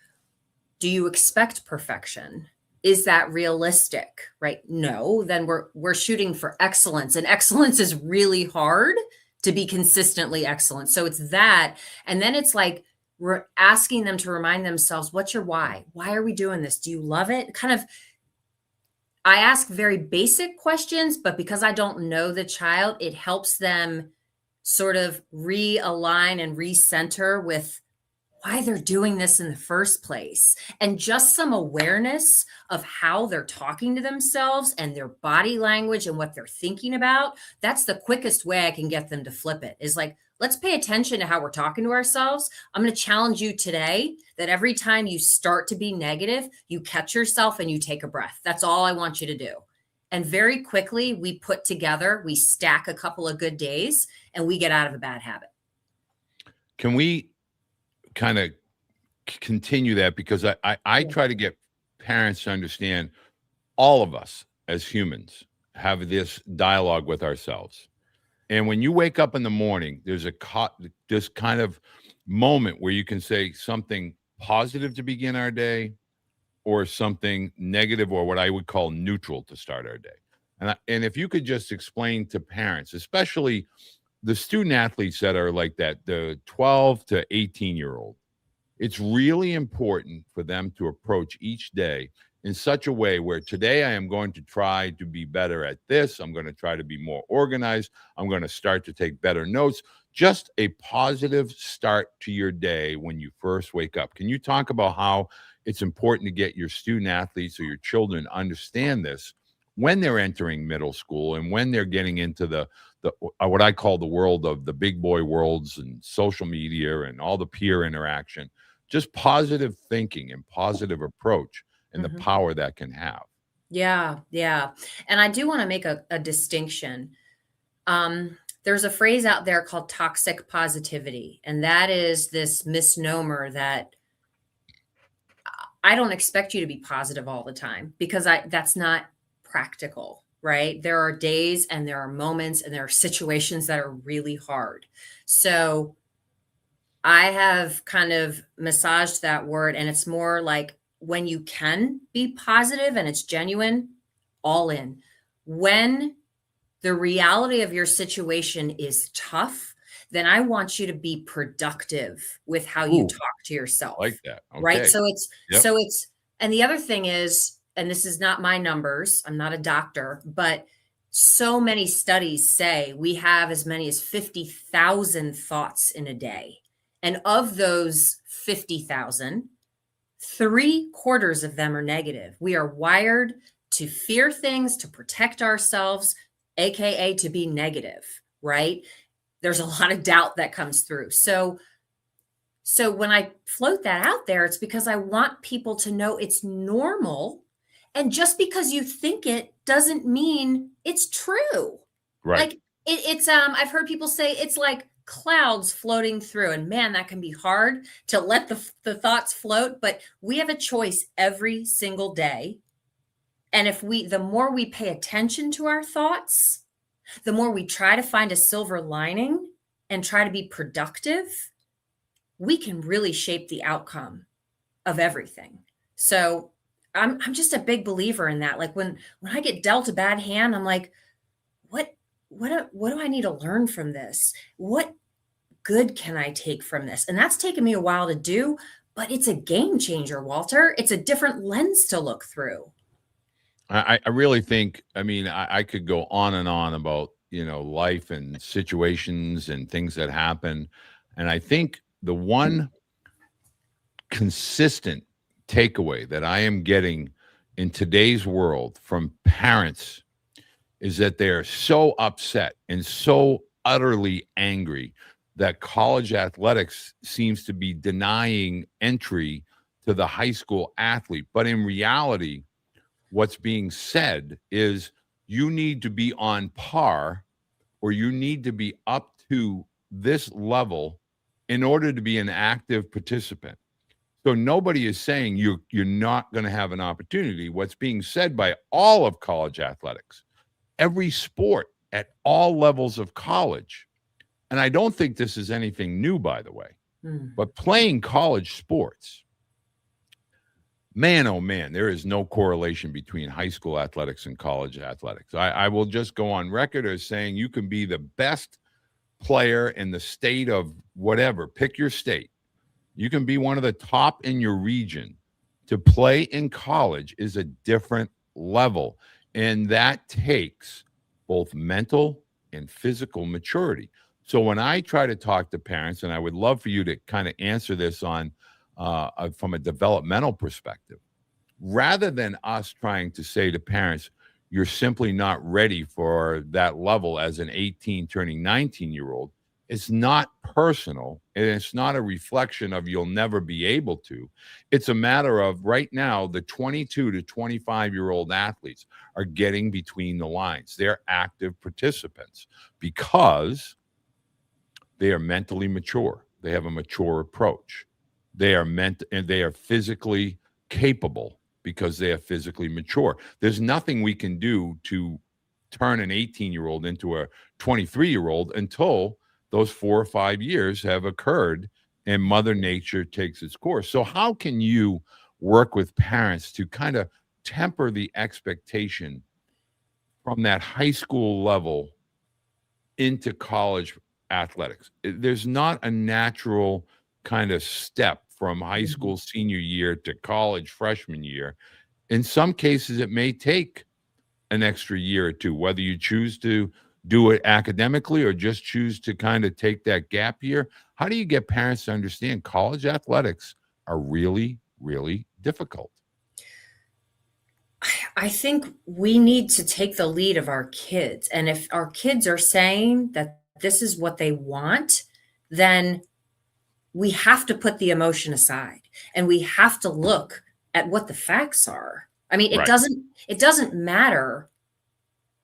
do you expect perfection? Is that realistic? Right? No, then we're shooting for excellence, and excellence is really hard to be consistently excellent. So it's that, and then it's like we're asking them to remind themselves, what's your why? Why are we doing this? Do you love it? Kind of, I ask very basic questions, but because I don't know the child, it helps them sort of realign and recenter with why they're doing this in the first place. And just some awareness of how they're talking to themselves and their body language and what they're thinking about. That's the quickest way I can get them to flip it, is like, let's pay attention to how we're talking to ourselves. I'm going to challenge you today that every time you start to be negative, you catch yourself and you take a breath. That's all I want you to do. And very quickly, we stack a couple of good days and we get out of a bad habit. Can we kind of continue that? Because I try to get parents to understand all of us as humans have this dialogue with ourselves. And when you wake up in the morning, there's this kind of moment where you can say something positive to begin our day, or something negative, or what I would call neutral to start our day. And if you could just explain to parents, especially the student athletes that are like that, the 12 to 18-year-old, it's really important for them to approach each day in such a way where today I am going to try to be better at this. I'm going to try to be more organized. I'm going to start to take better notes. Just a positive start to your day when you first wake up. Can you talk about how it's important to get your student athletes or your children to understand this when they're entering middle school and when they're getting into the what I call the world of the big boy worlds and social media and all the peer interaction? Just positive thinking and positive approach and the power that can have. Yeah. Yeah. And I do want to make a distinction. There's a phrase out there called toxic positivity. And that is this misnomer that I don't expect you to be positive all the time, because that's not practical, right? There are days and there are moments and there are situations that are really hard. So I have kind of massaged that word, and it's more like, when you can be positive and it's genuine, all in. When the reality of your situation is tough, then I want you to be productive with how you talk to yourself. Like that. Okay. Right. And the other thing is, and this is not my numbers, I'm not a doctor, but so many studies say we have as many as 50,000 thoughts in a day. And of those 50,000, 3/4 of them are negative. We are wired to fear things, to protect ourselves, AKA to be negative, right? There's a lot of doubt that comes through. So when I float that out there, it's because I want people to know it's normal. And just because you think it doesn't mean it's true. Right. Like it's I've heard people say it's like clouds floating through, and man, that can be hard to let the thoughts float, but we have a choice every single day. And the more we pay attention to our thoughts, the more we try to find a silver lining and try to be productive, we can really shape the outcome of everything. So I'm just a big believer in that. Like when I get dealt a bad hand, I'm like, what do I need to learn from this? What good can I take from this? And that's taken me a while to do, but it's a game changer, Walter. It's a different lens to look through. I really think, I mean, I could go on and on about, life and situations and things that happen. And I think the one consistent takeaway that I am getting in today's world from parents is that they're so upset and so utterly angry that college athletics seems to be denying entry to the high school athlete. But in reality, what's being said is you need to be on par, or you need to be up to this level in order to be an active participant. So nobody is saying you're not going to have an opportunity. What's being said by all of college athletics, every sport at all levels of college, and I don't think this is anything new, by the way, but playing college sports, man, oh man, there is no correlation between high school athletics and college athletics. I will just go on record as saying you can be the best player in the state of whatever, pick your state. You can be one of the top in your region. To play in college is a different level, and that takes both mental and physical maturity. So when I try to talk to parents, and I would love for you to kind of answer this on from a developmental perspective, rather than us trying to say to parents, you're simply not ready for that level as an 18 turning 19-year-old. It's not personal, and it's not a reflection of you'll never be able to. It's a matter of right now, the 22 to 25-year-old athletes are getting between the lines. They're active participants because they are mentally mature. They have a mature approach. They are physically capable because they are physically mature. There's nothing we can do to turn an 18-year-old into a 23-year-old until those 4 or 5 years have occurred and Mother Nature takes its course. So how can you work with parents to kind of temper the expectation from that high school level into college athletics? There's not a natural kind of step from high school senior year to college freshman year. In some cases, it may take an extra year or two, whether you choose to do it academically or just choose to kind of take that gap year. How do you get parents to understand college athletics are really, really difficult? I think we need to take the lead of our kids. And if our kids are saying that this is what they want, then we have to put the emotion aside and we have to look at what the facts are. I mean, Right. it doesn't matter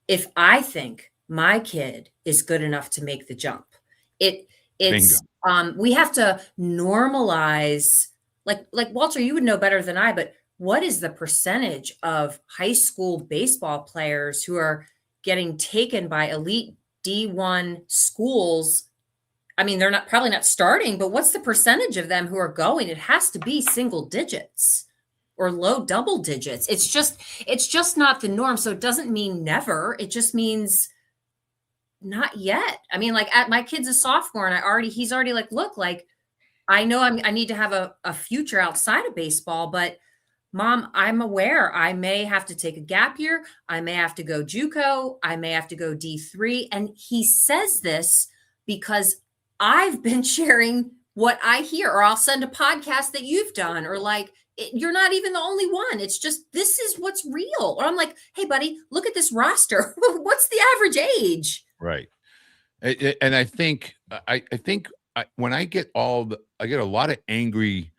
if I think my kid is good enough to make the jump. It's we have to normalize, like Walter, you would know better than I, but what is the percentage of high school baseball players who are getting taken by elite D1 schools? I mean, they're probably not starting, but what's the percentage of them who are going? It has to be single digits or low double digits. It's just not the norm. So it doesn't mean never. It just means not yet. I mean, like my kid's a sophomore and he's already like, look, like I know I need to have a future outside of baseball, but Mom, I'm aware I may have to take a gap year. I may have to go JUCO. I may have to go D3. And he says this because I've been sharing what I hear, or I'll send a podcast that you've done, or like, you're not even the only one. It's just, this is what's real. Or I'm like, hey, buddy, look at this roster. What's the average age? Right. And I think when I get I get a lot of angry,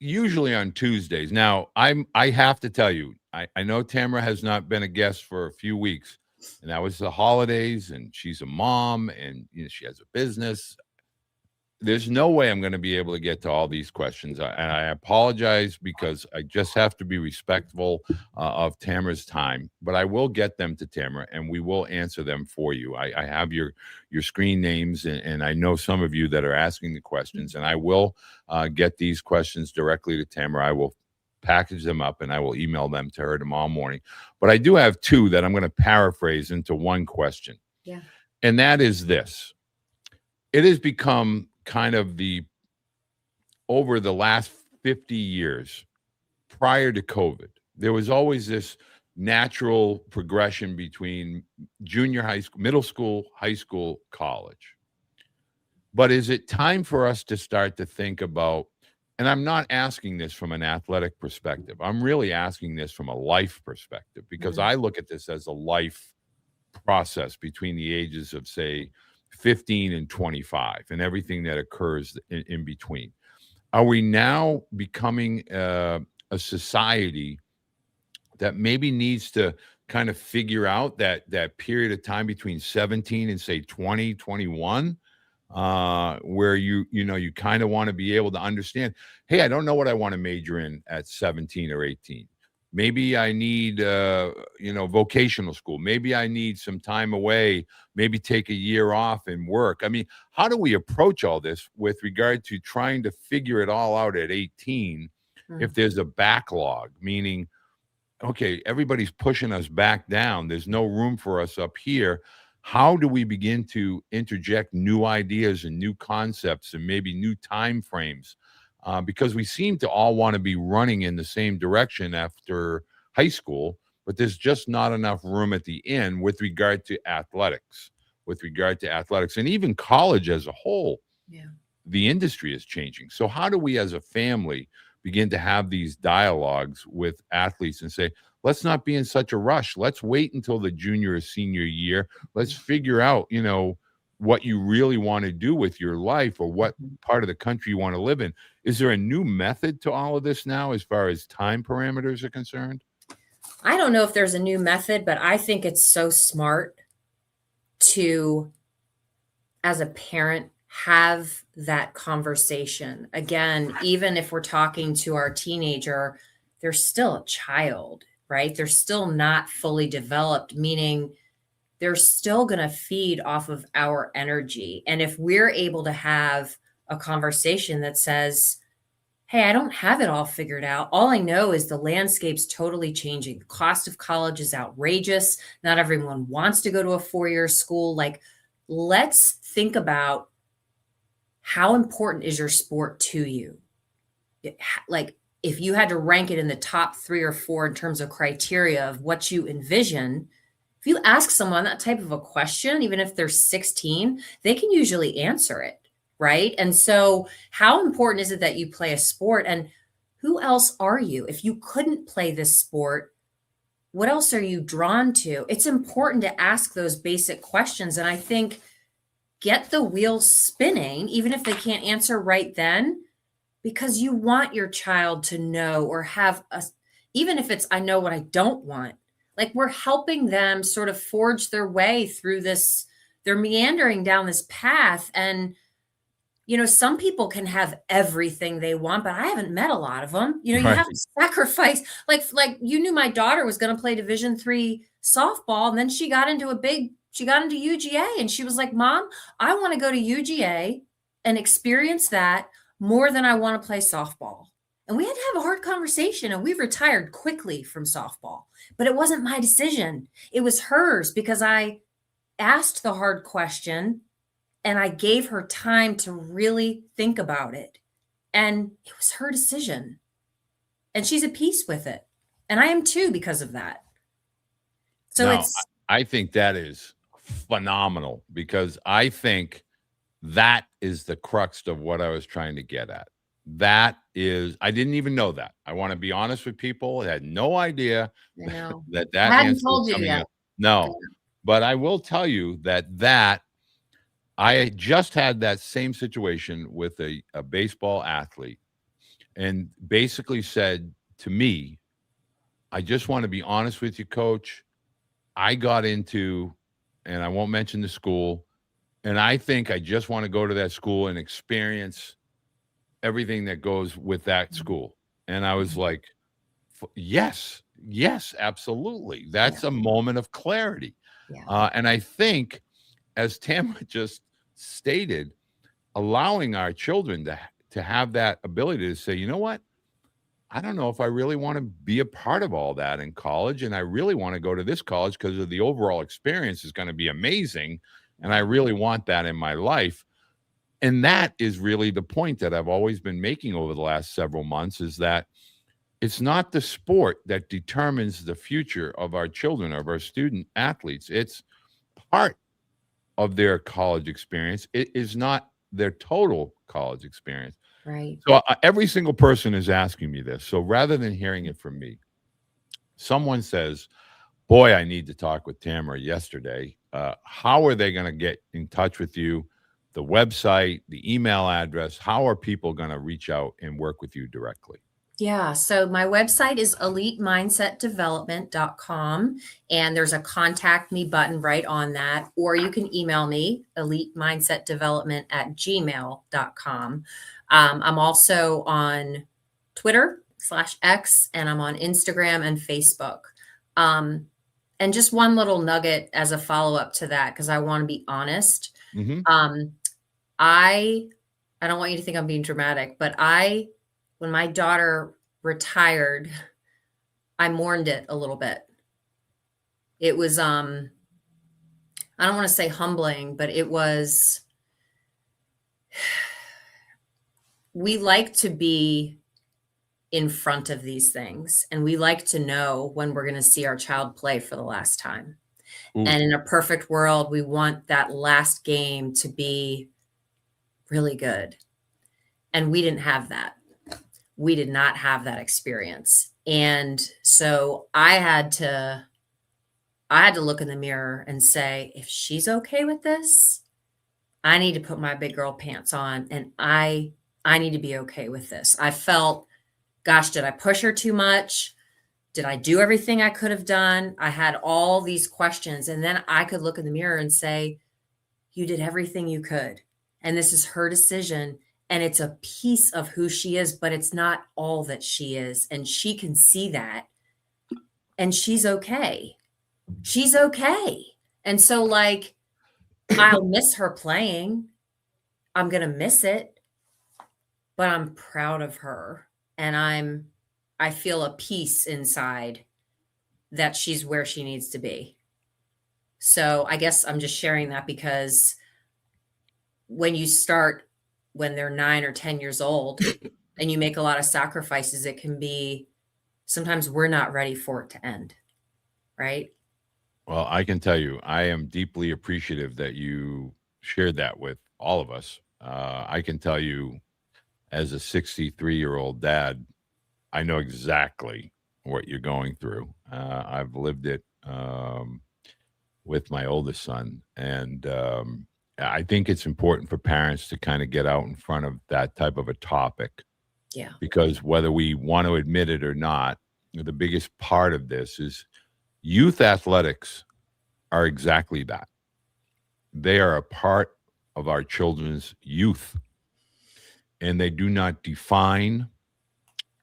usually on Tuesdays. Now I have to tell you, I know Tamara has not been a guest for a few weeks, and that was the holidays, and she's a mom, and she has a business. There's no way I'm going to be able to get to all these questions. And I apologize because I just have to be respectful of Tamara's time, but I will get them to Tamara and we will answer them for you. I have your screen names, and I know some of you that are asking the questions, and I will get these questions directly to Tamara. I will package them up and I will email them to her tomorrow morning. But I do have two that I'm going to paraphrase into one question. Yeah. And that is this. It has become kind of over the last 50 years prior to COVID, there was always this natural progression between junior high school, middle school, high school, college. But is it time for us to start to think about, and I'm not asking this from an athletic perspective, I'm really asking this from a life perspective, because I look at this as a life process between the ages of, say, 15 and 25 and everything that occurs in between. Are we now becoming a society that maybe needs to kind of figure out that period of time between 17 and say 20, 21, where you kind of want to be able to understand, hey, I don't know what I want to major in at 17 or 18. Maybe I need vocational school. Maybe I need some time away, maybe take a year off and work. I mean, how do we approach all this with regard to trying to figure it all out at 18 if Mm. there's a backlog, meaning, okay, everybody's pushing us back down. There's no room for us up here. How do we begin to interject new ideas and new concepts and maybe new time frames? Because we seem to all want to be running in the same direction after high school, but there's just not enough room at the end with regard to athletics, and even college as a whole. Yeah. The industry is changing. So how do we as a family begin to have these dialogues with athletes and say, let's not be in such a rush. Let's wait until the junior or senior year. Let's figure out, what you really want to do with your life or what Mhm. part of the country you want to live in. Is there a new method to all of this now as far as time parameters are concerned? I don't know if there's a new method, but I think it's so smart to, as a parent, have that conversation. Again, even if we're talking to our teenager, they're still a child, right? They're still not fully developed, meaning they're still going to feed off of our energy. And if we're able to have a conversation that says, hey, I don't have it all figured out. All I know is the landscape's totally changing. The cost of college is outrageous. Not everyone wants to go to a 4-year school. Like, let's think about how important is your sport to you? Like, if you had to rank it in the top 3 or 4 in terms of criteria of what you envision, if you ask someone that type of a question, even if they're 16, they can usually answer it, right? And so, how important is it that you play a sport? And who else are you? If you couldn't play this sport, what else are you drawn to? It's important to ask those basic questions. And I think get the wheels spinning, even if they can't answer right then, because you want your child to know or have a, even if it's, I know what I don't want, like we're helping them sort of forge their way through this. They're meandering down this path. And, some people can have everything they want, but I haven't met a lot of them. You Right. have to sacrifice. Like you knew my daughter was going to play Division III softball, and then she got into UGA, and she was like, Mom, I want to go to UGA and experience that more than I want to play softball. And we had to have a hard conversation, and we retired quickly from softball, but it wasn't my decision. It was hers because I asked the hard question and I gave her time to really think about it. And it was her decision. And she's at peace with it. And I am too because of that. So Now, it's, I think that is phenomenal because I think that is the crux of what I was trying to get at. That is, I didn't even know that. I want to be honest with people. I had no idea I know. that I hadn't answer was told you coming yet. up. No, but I will tell you that I just had that same situation with a baseball athlete and basically said to me, I just want to be honest with you, coach. I got into, and I won't mention the school, and I think I just want to go to that school and experience everything that goes with that school. And I was like, yes, yes, absolutely. Yeah. That's a moment of clarity. Yeah. And I think, as Tamara just stated, allowing our children to have that ability to say, you know what? I don't know if I really want to be a part of all that in college. And I really want to go to this college because of the overall experience is going to be amazing. And I really want that in my life. And that is really the point that I've always been making over the last several months is that it's not the sport that determines the future of our children, of our student athletes. It's part of their college experience. It is not their total college experience. Right. So every single person is asking me this. So rather than hearing it from me, someone says, boy, I need to talk with Tamara yesterday. How are they going to get in touch with you? The website, the email address, how are people going to reach out and work with you directly? Yeah, so my website is elitemindsetdevelopment.com, and there's a contact me button right on that, or you can email me elitemindsetdevelopment@gmail.com. I'm also on Twitter/X, and I'm on Instagram and Facebook. Um, and just one little nugget as a follow up to that, because I want to be honest. Hmm. Um, I I don't want you to think I'm being dramatic, but when my daughter retired, I mourned it a little bit. It was I don't want to say humbling, but it was we like to be in front of these things, and we like to know when we're going to see our child play for the last time. Ooh. And in a perfect world, we want that last game to be really good. And we didn't have that. We did not have that experience. And so I had to look in the mirror and say, if she's okay with this, I need to put my big girl pants on, and I need to be okay with this. I felt, gosh, did I push her too much? Did I do everything I could have done? I had all these questions, and then I could look in the mirror and say, you did everything you could. And this is her decision, and it's a piece of who she is, but it's not all that she is, and she can see that, and she's okay. She's okay. And so, like, I'll miss her playing. I'm going to miss it, but I'm proud of her. And I feel a peace inside that she's where she needs to be. So I guess I'm just sharing that because when you start when they're 9 or 10 years old and you make a lot of sacrifices, it can be sometimes we're not ready for it to end. Right. Well, I can tell you, I am deeply appreciative that you shared that with all of us. I can tell you, as a 63-year-old dad, I know exactly what you're going through. I've lived it with my oldest son. And I think it's important for parents to kind of get out in front of that type of a topic, Yeah. because whether we want to admit it or not, the biggest part of this is youth athletics are exactly that. They are a part of our children's youth, and they do not define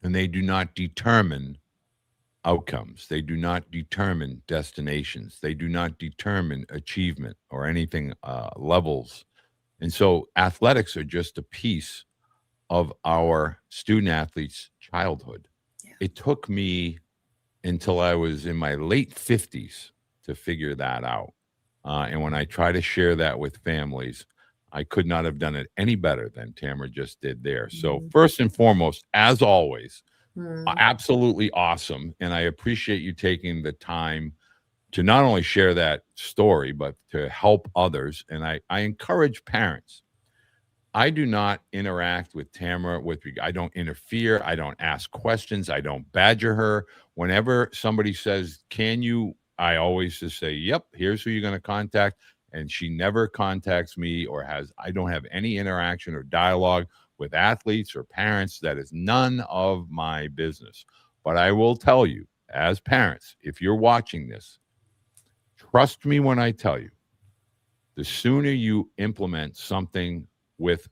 and they do not determine outcomes. They do not determine destinations. They do not determine achievement or anything, levels. And so athletics are just a piece of our student athletes' childhood. Yeah. It took me until I was in my late 50s to figure that out. And when I try to share that with families, I could not have done it any better than Tamara just did there. So, first and foremost, as always, absolutely awesome. And I appreciate you taking the time to not only share that story, but to help others. And I encourage parents. I do not interact with Tamara I don't interfere. I don't ask questions. I don't badger her. Whenever somebody says, can you, I always just say, yep, here's who you're going to contact. And she never contacts me I don't have any interaction or dialogue with athletes or parents. That is none of my business. But I will tell you, as parents, if you're watching this, trust me when I tell you, the sooner you implement something with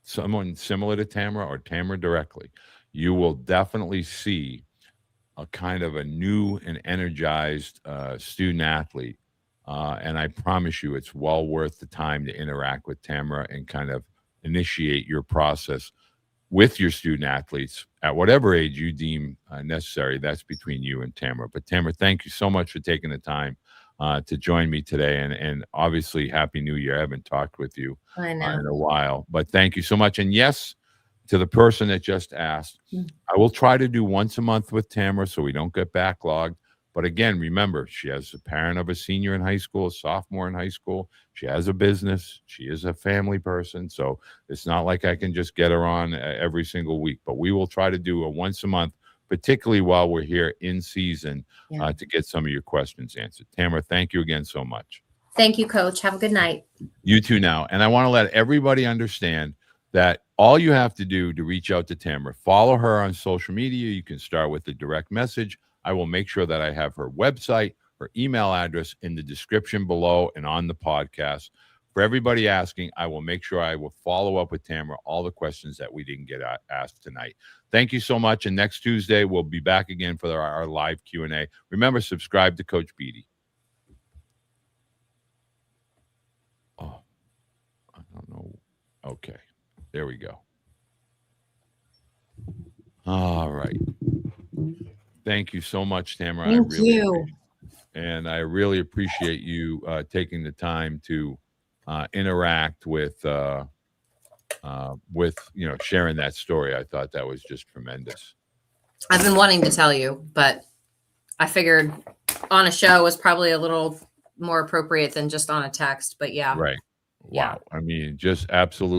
someone similar to Tamara or Tamara directly, you will definitely see a kind of a new and energized student athlete. And I promise you, it's well worth the time to interact with Tamara and kind of initiate your process with your student athletes at whatever age you deem necessary. That's between you and Tamara. But Tamara, thank you so much for taking the time to join me today. And obviously, Happy New Year. I haven't talked with you I know. in a while, but thank you so much. And yes, to the person that just asked, I will try to do once a month with Tamara so we don't get backlogged. But again, remember, she has a parent of a senior in high school, a sophomore in high school. She has a business. She is a family person. So it's not like I can just get her on every single week. But we will try to do a once a month, particularly while we're here in season, to get some of your questions answered. Tamara, thank you again so much. Thank you, Coach. Have a good night. You too now. And I want to let everybody understand that all you have to do to reach out to Tamara, follow her on social media. You can start with a direct message. I will make sure that I have her website, her email address in the description below and on the podcast. For everybody asking, I will make sure I will follow up with Tamara all the questions that we didn't get asked tonight. Thank you so much. And next Tuesday, we'll be back again for our live Q&A. Remember, subscribe to Coach Beede. Oh, I don't know. Okay. There we go. All right. Thank you so much, Tamara. Thank you. And I really appreciate you taking the time to interact with sharing that story. I thought that was just tremendous. I've been wanting to tell you, but I figured on a show was probably a little more appropriate than just on a text. But yeah. Right. Wow. Yeah. I mean, just absolutely.